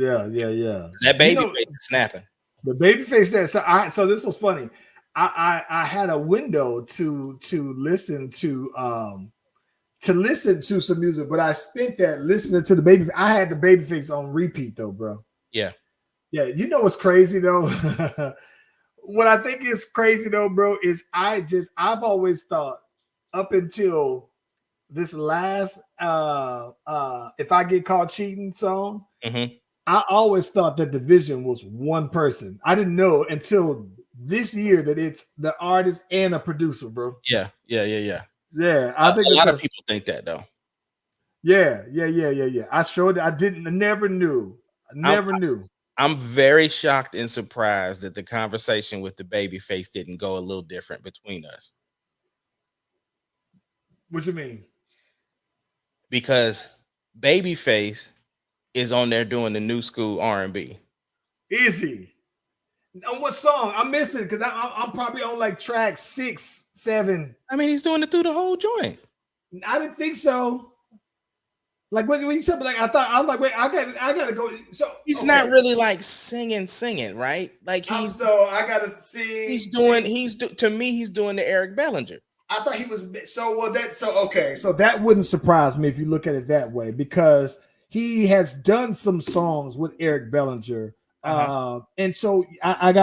Babyface is snapping. The Babyface that so this was funny. I had a window to listen to some music, but I spent that listening to the Baby. I had the Babyface on repeat though, bro. Yeah. You know what's crazy though? What I think is crazy though, bro, is I've always thought up until this last If I Get Caught Cheating song, I always thought that Division was one person. I didn't know until this year that it's the artist and a producer, bro. Yeah. I think a lot of people think that though. Yeah. I never knew. I'm very shocked and surprised that the conversation with the Babyface didn't go a little different between us. What you mean? Because Babyface is on there doing the new school R&B. Is he? On what song? I'm missing because I'm probably on like track 6, 7. I mean, he's doing it through the whole joint. I didn't think so. Like when you said, like I was like, wait, I gotta go. So he's not really like singing, right? Like I gotta sing. To me, he's doing the Eric Bellinger. I thought he was so that wouldn't surprise me if you look at it that way, because he has done some songs with Eric Bellinger. And so I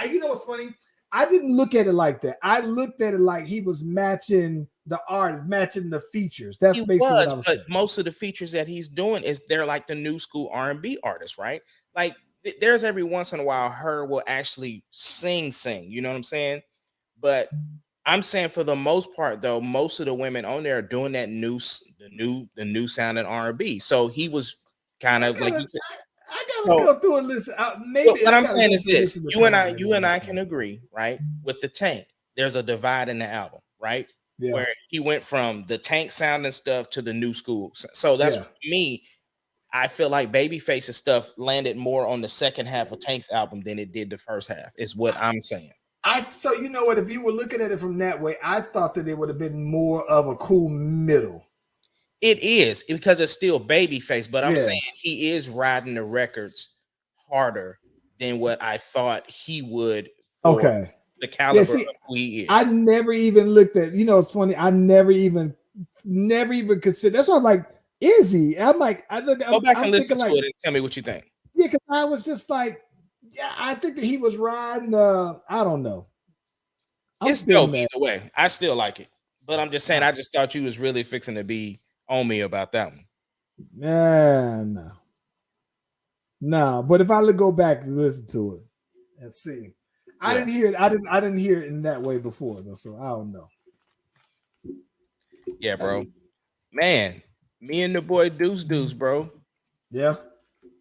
you know what's funny? I didn't look at it like that. I looked at it like he was matching the artist, matching the features. That's basically what I was saying. But most of the features that he's doing they're like the new school R&B artists, right? Like there's every once in a while her will actually sing, you know what I'm saying? But I'm saying for the most part though, most of the women on there are doing that new sounding R&B. So he was kind of like, I gotta go through and listen. Maybe what I'm saying is this: you and I can agree, right? With the Tank, there's a divide in the album, right? Yeah. Where he went from the Tank sounding stuff to the new school. So that's me. I feel like Babyface's stuff landed more on the second half of Tank's album than it did the first half. Is what I'm saying. So you know what? If you were looking at it from that way, I thought that it would have been more of a cool middle. It is because it's still Babyface, but I'm saying he is riding the records harder than what I thought he would. For the caliber of who he is. I never even looked at. You know, it's funny. I never even considered. That's why I'm like, is he? I'm like, go back and listen to it and tell me what you think. Yeah, because I was just like, I think that he was riding. I don't know. It's dope either way. I still like it, but I'm just saying. I just thought you was really fixing to be on me about that one. No. But if I go back and listen to it and see, I didn't hear it. I didn't hear it in that way before though, so I don't know. Yeah, bro. Man, Me and the boy Deuce, bro, Yeah,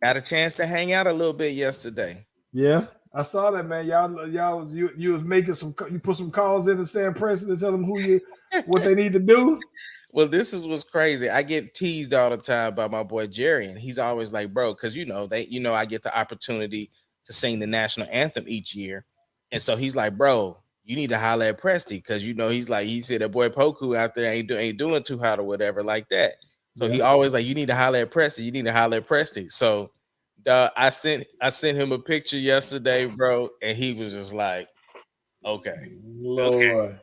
got a chance to hang out a little bit yesterday. yeah. I saw that, man. You was making you put some calls in to Sam Preston to tell them what they need to do. Well, this is what's crazy. I get teased all the time by my boy Jerry, and he's always like, "Bro," because I get the opportunity to sing the national anthem each year, and so he's like, "Bro, you need to holler at Presty," because he said that boy Poku out there ain't doing too hot or whatever like that. So he Yeah. always like, "You need to holler at Presty. You need to holler at Presty." So, I sent him a picture yesterday, bro, and he was just like, "Okay, okay, Lord.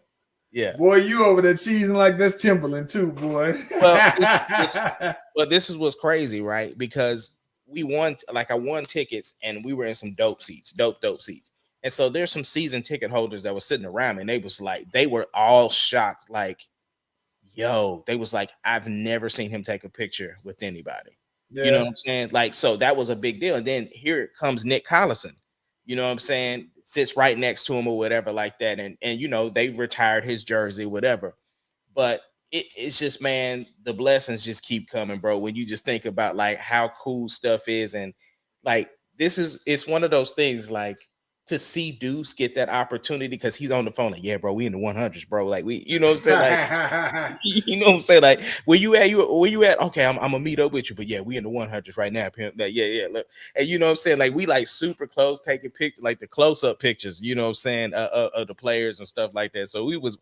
yeah." Boy, you over there cheesing like that's Timberland too, boy. Well, this is what's crazy, right? Because I won tickets and we were in some dope seats, dope seats. And so there's some season ticket holders that were sitting around me and they were all shocked, like, yo, they was like, I've never seen him take a picture with anybody. You know Yeah. what I'm saying? Like, so that was a big deal. And then here comes Nick Collison, you know what I'm saying? Sits right next to him or whatever, like that. And they retired his jersey, whatever. But it's just, man, the blessings just keep coming, bro. When you just think about like how cool stuff is, and like it's one of those things, like, to see Deuce get that opportunity because he's on the phone, like, yeah, bro, we in the 100s, bro. Like, we, you know what I'm saying? Like, you know what I'm saying? Like, where you at? Where you at? Okay, I'm gonna meet up with you, but yeah, we in the 100s right now, pimp. Like, yeah. Look. And you know what I'm saying? Like, we like super close, taking pictures, like the close-up pictures, you know what I'm saying, of the players and stuff like that. So we was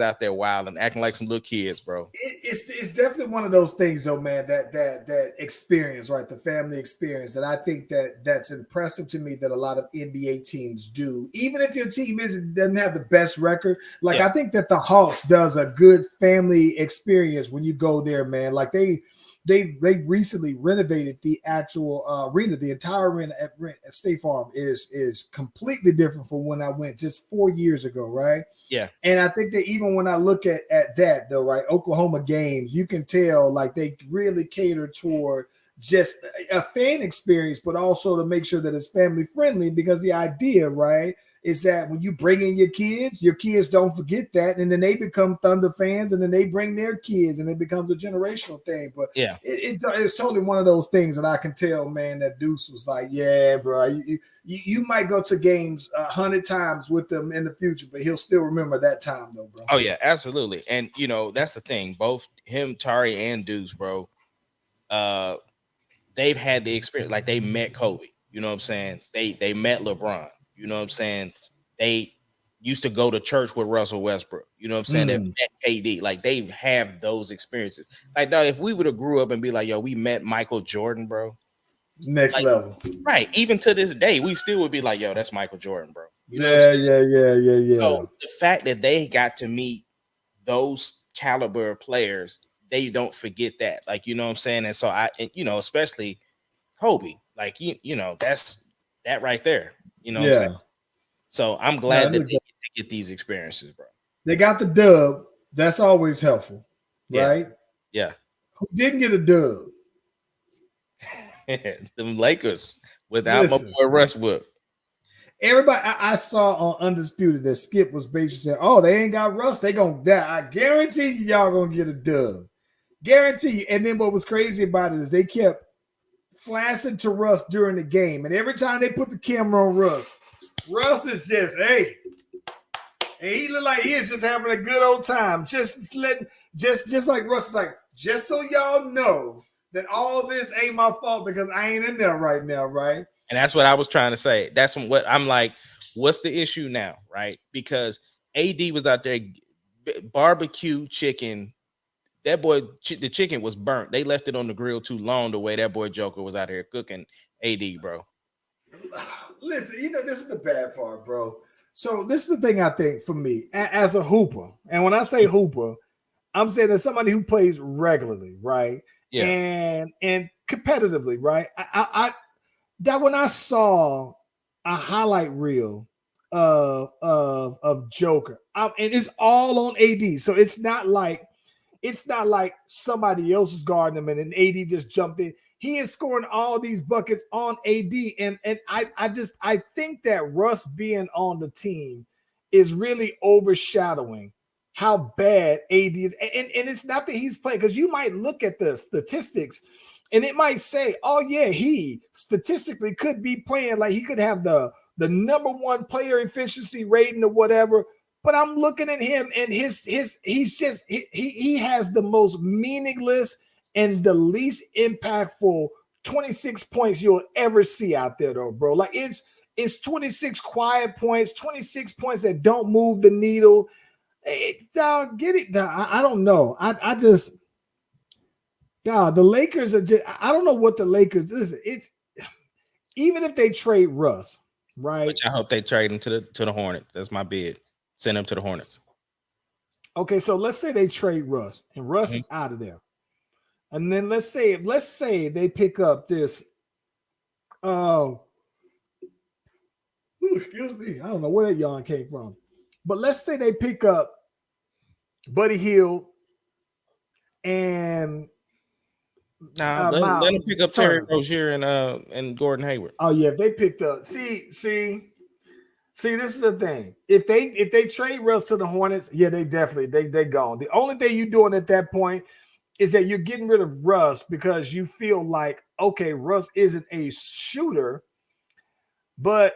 out there wild and acting like some little kids, bro. It's definitely one of those things, though, man. That experience, right? The family experience, that I think that's impressive to me that a lot of NBA teams do. Even if your team doesn't have the best record, like, Yeah. I think that the Hawks does a good family experience when you go there, man. Like they recently renovated the actual arena. The entire arena at State Farm is completely different from when I went just 4 years ago, right? Yeah. And I think that even when I look at that, though, right, Oklahoma games, you can tell like they really cater toward just a fan experience, but also to make sure that it's family friendly, because the idea, right, is that when you bring in your kids don't forget that, and then they become Thunder fans, and then they bring their kids, and it becomes a generational thing. But Yeah, it's totally one of those things that I can tell, man, that Deuce was like, yeah, bro, you might go to games 100 times with them in the future, but he'll still remember that time, though, bro. oh yeah, absolutely. And that's the thing. Both him, Tari, and Deuce, bro. Uh, they've had the experience. Like, they met Kobe. You know what I'm saying? They met LeBron. You know what I'm saying? They used to go to church with Russell Westbrook. You know what I'm saying? They met KD. Like, they have those experiences. Like, dog, if we would have grew up and be like, yo, we met Michael Jordan, bro. Next Like, level. right. Even to this day, we still would be like, yo, that's Michael Jordan, bro. You know what I'm Yeah, saying? yeah. So the fact that they got to meet those caliber of players, they don't forget that. Like, you know what I'm saying? And so especially Kobe, like, that's that right there. You know what I'm saying? Yeah. So I'm No, glad that they get these experiences, bro. they got the dub. That's always helpful, Yeah. right? Yeah. Who didn't get a dub? Them Lakers without Listen. my boy Russ Wood. Everybody I saw on Undisputed that Skip was basically saying, oh, they ain't got Russ, they gonna die. I guarantee you, y'all gonna get a dub. Guarantee you. And then what was crazy about it is they kept flashing to Russ during the game. And every time they put the camera on Russ is just, hey. And he looked like he is just having a good old time. Just like Russ is like, just so y'all know that all this ain't my fault because I ain't in there right now, right? And that's what I was trying to say. That's what I'm like, what's the issue now, right? Because AD was out there, barbecue chicken. That boy, the chicken was burnt. They left it on the grill too long the way that boy Joker was out here cooking AD, bro. Listen, this is the bad part, bro. So this is the thing I think for me as a hooper. And when I say hooper, I'm saying as somebody who plays regularly, right? Yeah. And competitively, right? That when I saw a highlight reel of Joker, and it's all on AD, so it's not like somebody else is guarding him and then AD just jumped in. He is scoring all these buckets on AD, and I think that Russ being on the team is really overshadowing how bad AD is. And it's not that he's playing, because you might look at the statistics and it might say, oh, yeah, he statistically could be playing like he could have the number one player efficiency rating or whatever. But I'm looking at him and he has the most meaningless and the least impactful 26 points you'll ever see out there, though, bro. Like it's 26 quiet points, 26 points that don't move the needle. Get it. I don't know. I just, the Lakers are just, I don't know what the Lakers is. It's even if they trade Russ, right? Which I hope they trade him to the Hornets. That's my bid. Send him to the Hornets. Okay, so let's say they trade Russ and Russ is out of there. And then let's say they pick up this. Oh, excuse me. I don't know where that yarn came from. But let's say they pick up Buddy Hield and let them pick up Terry Rozier and Gordon Hayward. Oh yeah, if they picked up, see, this is the thing. If they trade Russ to the Hornets, yeah, they gone. The only thing you're doing at that point is that you're getting rid of Russ because you feel like, okay, Russ isn't a shooter, but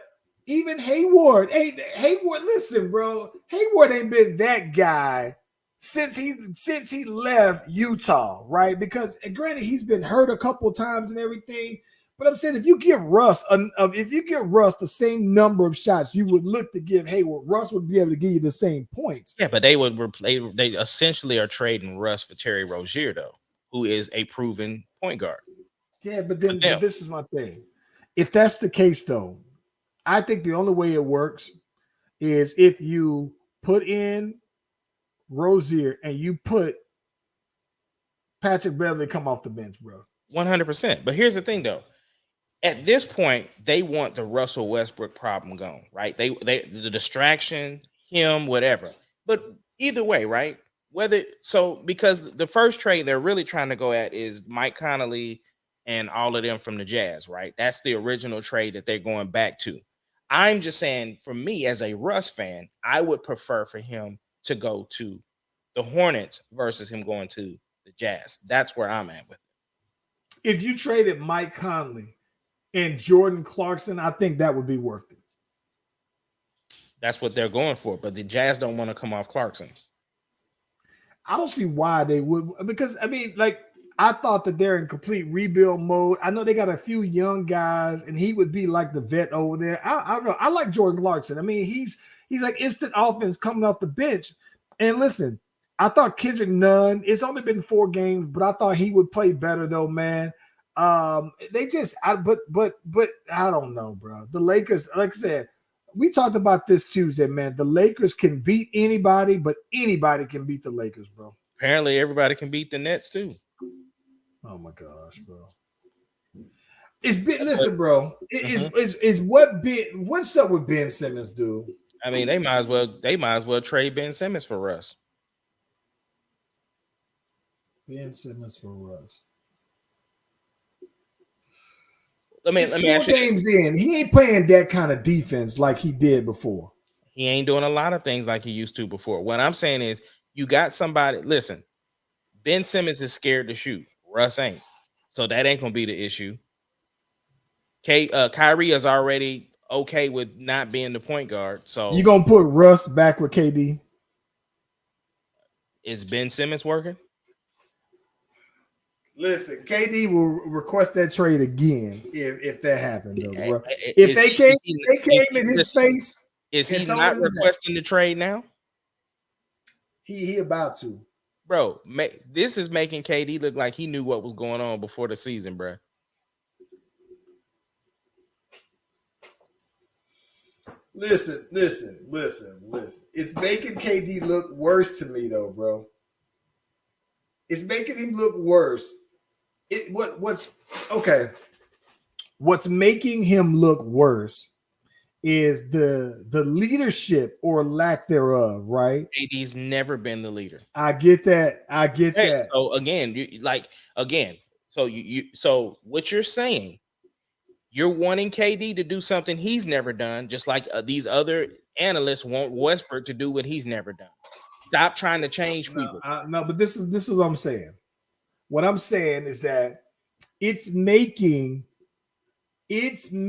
even Hayward, listen, bro, Hayward ain't been that guy since he left Utah, right? Because granted, he's been hurt a couple times and everything, but I'm saying if you give Russ the same number of shots you would look to give Hayward, Russ would be able to give you the same points. Yeah, but they would replace. They essentially are trading Russ for Terry Rozier, though, who is a proven point guard. Yeah, but this is my thing. If that's the case, though, I think the only way it works is if you put in Rozier and you put Patrick Beverly come off the bench, bro. 100%. But here's the thing, though. At this point, they want the Russell Westbrook problem gone, right? They the distraction, him, whatever. But either way, right? Because the first trade they're really trying to go at is Mike Conley and all of them from the Jazz, right? That's the original trade that they're going back to. I'm just saying, for me as a Russ fan, I would prefer for him to go to the Hornets versus him going to the Jazz. That's where I'm at with it. If you traded Mike Conley and Jordan Clarkson, I think that would be worth it. That's what they're going for, but the Jazz don't want to come off Clarkson. I don't see why they would, because I mean, like, I thought that they're in complete rebuild mode. I know they got a few young guys, and he would be like the vet over there. I don't know. I like Jordan Clarkson. I mean, he's like instant offense coming off the bench. And listen, I thought Kendrick Nunn, it's only been 4 games, but I thought he would play better though, man. But I don't know, bro. The Lakers, like I said, we talked about this Tuesday, man. The Lakers can beat anybody, but anybody can beat the Lakers, bro. Apparently, everybody can beat the Nets too. Oh my gosh, bro. Listen, bro. What's up with Ben Simmons, dude? I mean, they might as well trade Ben Simmons for Russ. Ben Simmons for Russ. Let me 4 games in. He ain't playing that kind of defense like he did before. He ain't doing a lot of things like he used to before. What I'm saying is, you got somebody. Listen, Ben Simmons is scared to shoot. Russ ain't. So that ain't gonna be the issue. Kyrie is already okay with not being the point guard. So you gonna put Russ back with KD? Is Ben Simmons working? Listen, KD will request that trade again if that happened, though, bro. If they came in his face, is he not requesting the trade now? He about to. Bro, this is making KD look like he knew what was going on before the season, bro. Listen. It's making KD look worse to me, though, bro. It's making him look worse. What's making him look worse is the leadership or lack thereof, right? KD's never been the leader. I get that. That. So again, so what you're saying, you're wanting KD to do something he's never done, just like these other analysts want Westbrook to do what he's never done. Stop trying to change people. No, but this is what I'm saying. What I'm saying is that it's making KD's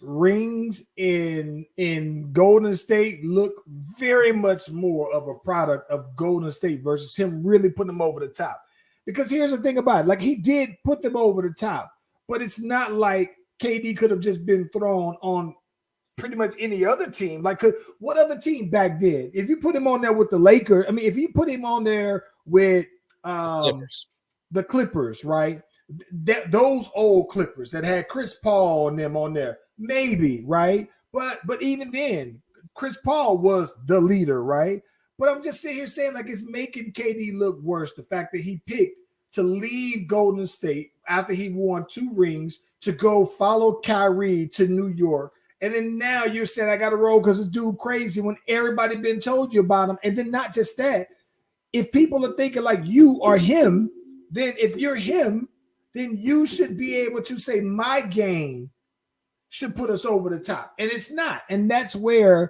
rings in Golden State look very much more of a product of Golden State versus him really putting them over the top. Because here's the thing about it, like he did put them over the top, but it's not like KD could have just been thrown on pretty much any other team. Like, what other team back then? If you put him on there with the Lakers, I mean, if you put him on there with the Clippers, right? Those old Clippers that had Chris Paul and them on there, maybe, right? But even then, Chris Paul was the leader, right? But I'm just sitting here saying, like, it's making KD look worse. The fact that he picked to leave Golden State after he won 2 rings to go follow Kyrie to New York. And then now you're saying I got to roll because this dude crazy when everybody been told you about him. And then not just that, if people are thinking like you are him, then if you're him, then you should be able to say my game should put us over the top. And it's not. And that's why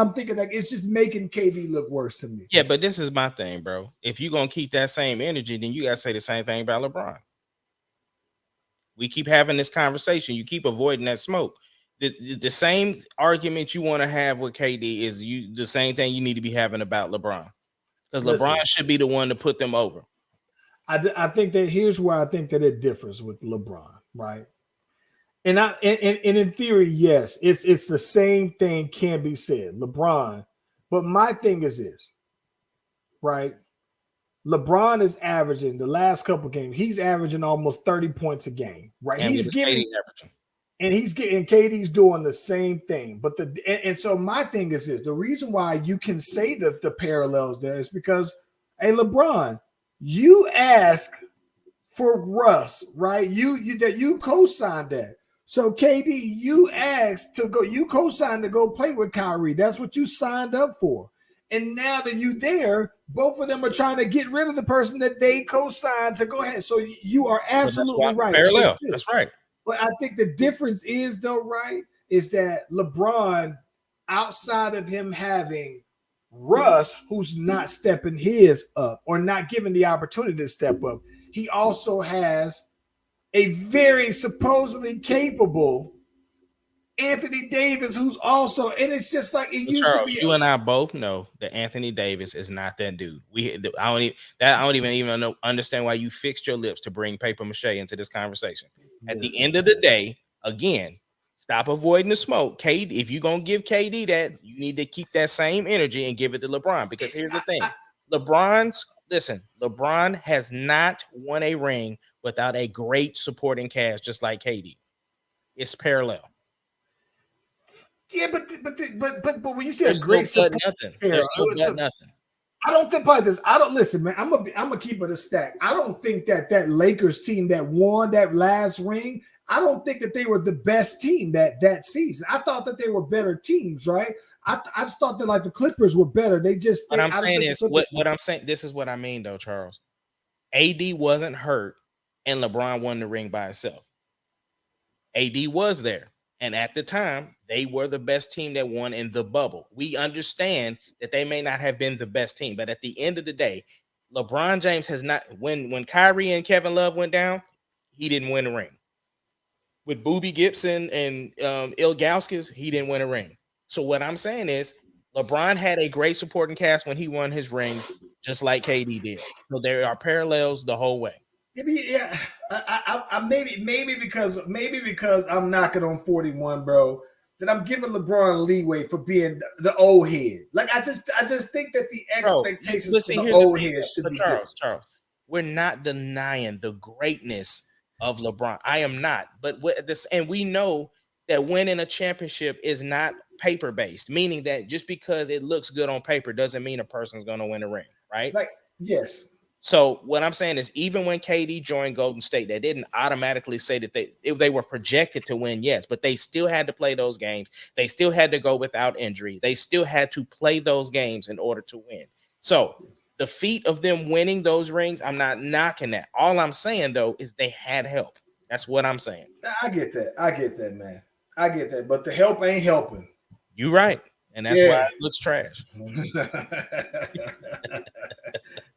I'm thinking like it's just making KD look worse to me. Yeah, but this is my thing, bro. If you're going to keep that same energy, then you got to say the same thing about LeBron. We keep having this conversation. You keep avoiding that smoke. The same argument you want to have with KD is the same thing you need to be having about LeBron. Because LeBron should be the one to put them over. I think that here's where I think that it differs with LeBron, right? And in theory, yes, it's the same thing can be said, LeBron. But my thing is this, right? LeBron is averaging the last couple games. He's averaging almost 30 points a game, right? And he's getting KD's doing the same thing. But so my thing is this: the reason why you can say that the parallels there is because, hey, LeBron, you ask for Russ, right? You co-signed that. So KD, you asked to go, you co-signed to go play with Kyrie. That's what you signed up for. And now that you there, both of them are trying to get rid of the person that they co-signed to go ahead. So you are absolutely right. Parallel. That's right. But I think the difference is, though, right, is that LeBron, outside of him having Russ, who's not stepping his up or not given the opportunity to step up, he also has a very supposedly capable Anthony Davis, who's also, and it's just like it used to be. You and I both know that Anthony Davis is not that dude. I don't even understand why you fixed your lips to bring paper mache into this conversation. At the end of the day, again, stop avoiding the smoke. KD, if you're gonna give KD that, you need to keep that same energy and give it to LeBron. Because here's the thing: LeBron has not won a ring without a great supporting cast, just like KD. It's parallel. Yeah, but when you say a great support, there's nothing. I don't think about this. I don't listen, man. I'm gonna keep it a stack. I don't think that Lakers team that won that last ring, I don't think that they were the best team that season. I thought that they were better teams, right? I just thought that like the Clippers were better. They just. What I'm saying is what I'm saying. This is what I mean, though, Charles. AD wasn't hurt, and LeBron won the ring by himself. AD was there. And at the time, they were the best team that won in the bubble. We understand that they may not have been the best team, but at the end of the day, LeBron James has not. When Kyrie and Kevin Love went down, he didn't win a ring. With Boobie Gibson and Ilgauskas, he didn't win a ring. So what I'm saying is, LeBron had a great supporting cast when he won his ring, just like KD did. So there are parallels the whole way. Yeah, I maybe because I'm knocking on 41, bro, that I'm giving LeBron leeway for being the old head. Like I just think that the expectations for the old head should be Charles. We're not denying the greatness of LeBron. I am not, but and we know that winning a championship is not paper based, meaning that just because it looks good on paper doesn't mean a person's going to win a ring, right? Like yes. So what I'm saying is, even when KD joined Golden State, they didn't automatically say that they were projected to win, yes, but they still had to play those games. They still had to go without injury. They still had to play those games in order to win. So the feat of them winning those rings, I'm not knocking that. All I'm saying, though, is they had help. That's what I'm saying. I get that, man. I get that, but the help ain't helping. You're right. and that's why it looks trash.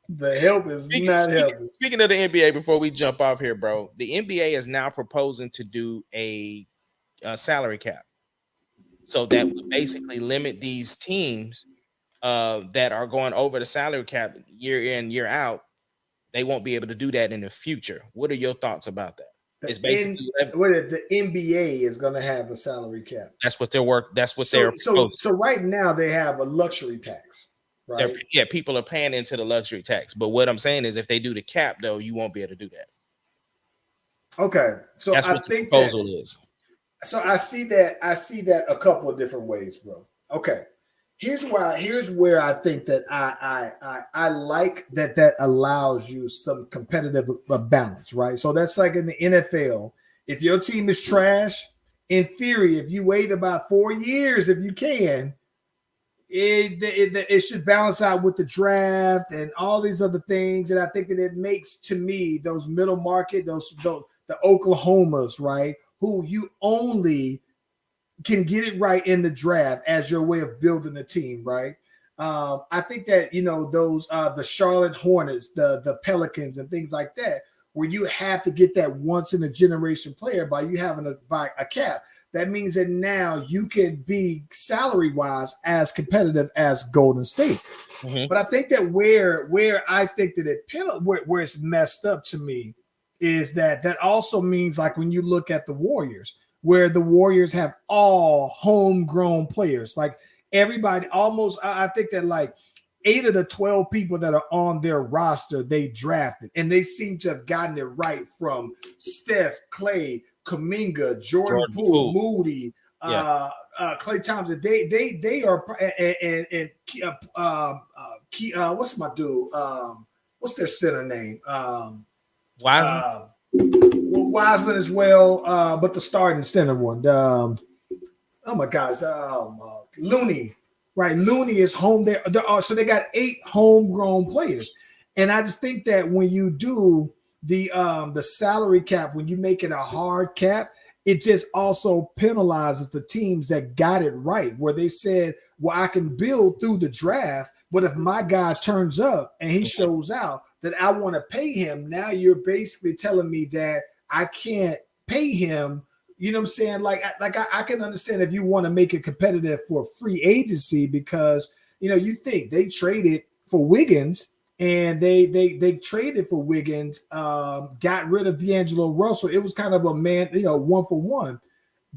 The help is not helping. Speaking of the NBA, before we jump off here, bro, the NBA is now proposing to do a salary cap, so that would basically limit these teams that are going over the salary cap year in, year out. They won't be able to do that in the future. What are your thoughts about that? It's basically the NBA is going to have a salary cap. That's what they're proposing. So right now they have a luxury tax, right? People are paying into the luxury tax. But what I'm saying is, if they do the cap, though, you won't be able to do that. Okay, so that's what the proposal is. So I see that a couple of different ways, bro. Okay. Here's where I think that I like that allows you some competitive balance, right? So that's like in the NFL. If your team is trash, in theory, if you wait about 4 years, if you can, it should balance out with the draft and all these other things. And I think that it makes, to me, those middle market, the Oklahomas, right, who you only can get it right in the draft as your way of building a team, right? I think that, those the Charlotte Hornets, the Pelicans and things like that, where you have to get that once in a generation player by you having to buy a cap. That means that now you can be salary wise as competitive as Golden State. Mm-hmm. But I think that where I think that where it's messed up to me is that also means, like, when you look at the Warriors, where the Warriors have all homegrown players, like everybody almost, I think that like 8 of the 12 people that are on their roster, they drafted, and they seem to have gotten it right, from Steph, Clay, Kuminga, Jordan Poole, Moody, Klay Thompson. They are, and what's my dude? What's their center name? Wiseman as well, but the starting center one. Oh my gosh, Looney, right? Looney is home there. So they got 8 homegrown players, and I just think that when you do the salary cap, when you make it a hard cap, it just also penalizes the teams that got it right, where they said, well, I can build through the draft, but if my guy turns up and he shows out that I want to pay him, now you're basically telling me that I can't pay him. You know what I'm saying? Like I can understand if you want to make it competitive for free agency, because, you think they traded for Wiggins, and they traded for Wiggins, got rid of D'Angelo Russell. It was kind of a man, 1 for 1.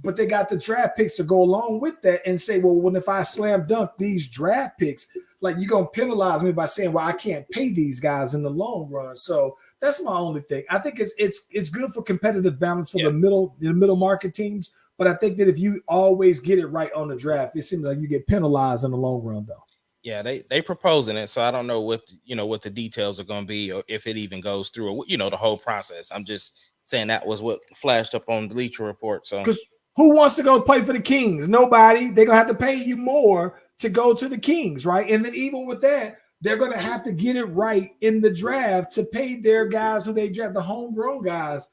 But they got the draft picks to go along with that and say, well, if I slam dunk these draft picks, like, you're going to penalize me by saying, well, I can't pay these guys in the long run. So that's my only thing. I think it's good for competitive balance for the middle market teams. But I think that if you always get it right on the draft, it seems like you get penalized in the long run, though. Yeah, they proposing it, so I don't know what the details are going to be, or if it even goes through, or the whole process. I'm just saying that was what flashed up on Bleacher Report. So, because who wants to go play for the Kings? Nobody. They're gonna have to pay you more to go to the Kings, right? And then even with that, they're gonna have to get it right in the draft to pay their guys who they draft, the homegrown guys.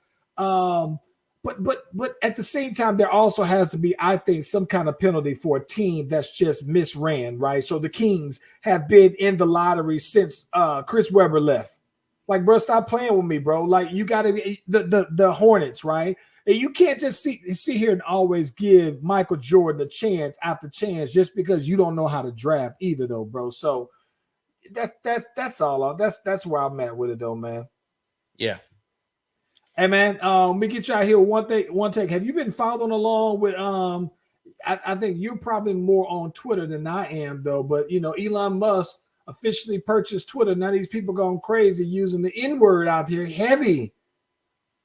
But at the same time, there also has to be, I think, some kind of penalty for a team that's just misran, right? So the Kings have been in the lottery since Chris Webber left. Like, bro, stop playing with me, bro. Like, you got to be the Hornets, right? And you can't just sit here and always give Michael Jordan a chance after chance just because you don't know how to draft either, though, bro. So that's all. That's where I'm at with it, though, man. Yeah. Hey, man, let me get you out here one take. Have you been following along with I think you're probably more on Twitter than I am, though. But Elon Musk officially purchased Twitter. Now these people going crazy using the N-word out there heavy.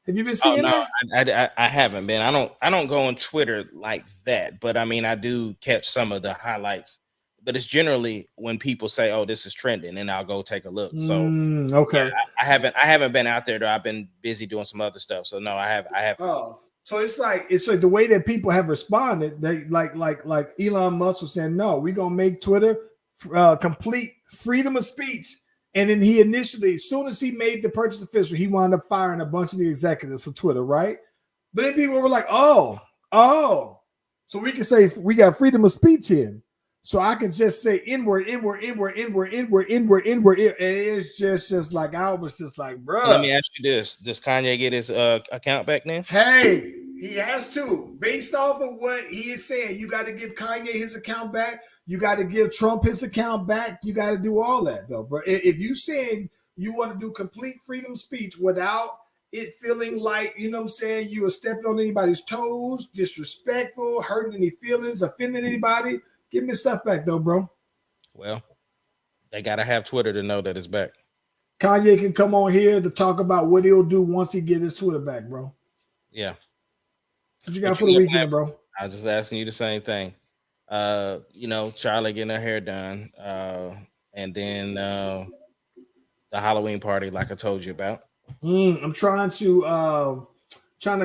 Have you been seeing that? I haven't been. I don't go on Twitter like that, but I mean, I do catch some of the highlights. But it's generally when people say, "Oh, this is trending," and I'll go take a look. So okay, yeah, I haven't been out there though. I've been busy doing some other stuff. So no, I have. Oh, so it's like the way that people have responded. They like Elon Musk was saying, "No, we're gonna make Twitter complete freedom of speech." And then he initially, as soon as he made the purchase official, he wound up firing a bunch of the executives for Twitter, right? But then people were like, "Oh, so we can say we got freedom of speech here." So I can just say inward. And it's just like I was just like, bro. Let me ask you this: does Kanye get his account back now? Hey, he has to. Based off of what he is saying, you got to give Kanye his account back. You got to give Trump his account back. You got to do all that, though, bro. If you saying you want to do complete freedom speech without it feeling like, you know what I'm saying, you are stepping on anybody's toes, disrespectful, hurting any feelings, offending anybody, give me stuff back, though, bro. Well, they gotta have Twitter to know that it's back. Kanye can come on here to talk about what he'll do once he get his Twitter back, bro. Yeah. What you got for the weekend, bro? I was just asking you the same thing. Charlie getting her hair done, and then the Halloween party, like I told you about. I'm trying to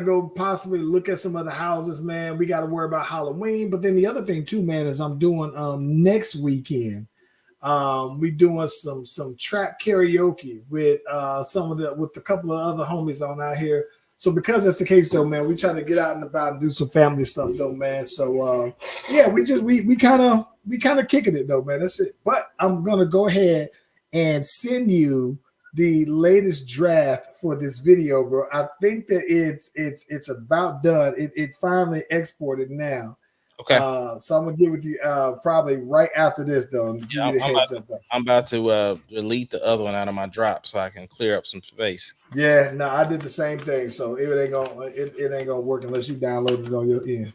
go possibly look at some other houses, man. We got to worry about Halloween, but then the other thing too, man, is I'm doing next weekend. We doing some trap karaoke with with a couple of other homies on out here. So because that's the case, though, man, we trying to get out and about and do some family stuff, though, man. So yeah, we kind of kicking it, though, man. That's it. But I'm gonna go ahead and send you the latest draft for this video, bro. I think that it's about done. It finally exported now. Okay. So I'm gonna get with you probably right after this, though. And give you the heads up, though. I'm about to delete the other one out of my drop so I can clear up some space. Yeah, no, I did the same thing. So it ain't gonna work unless you download it on your end.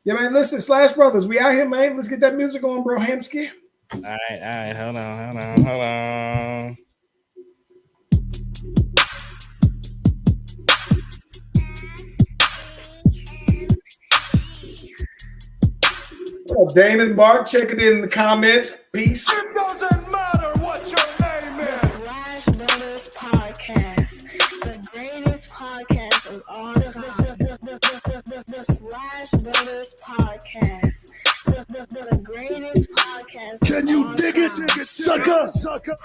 Yeah, man. Listen, Slash Brothers, we out here, man. Let's get that music on, bro. Hamsky. All right. Hold on. What up, Damon Mark? Check it in the comments. Peace. It doesn't matter what your name is. Slash Brothers Podcast, the greatest podcast of all time. The Slash Brothers Podcast, the greatest podcast. Can of you all dig time. it, sucker?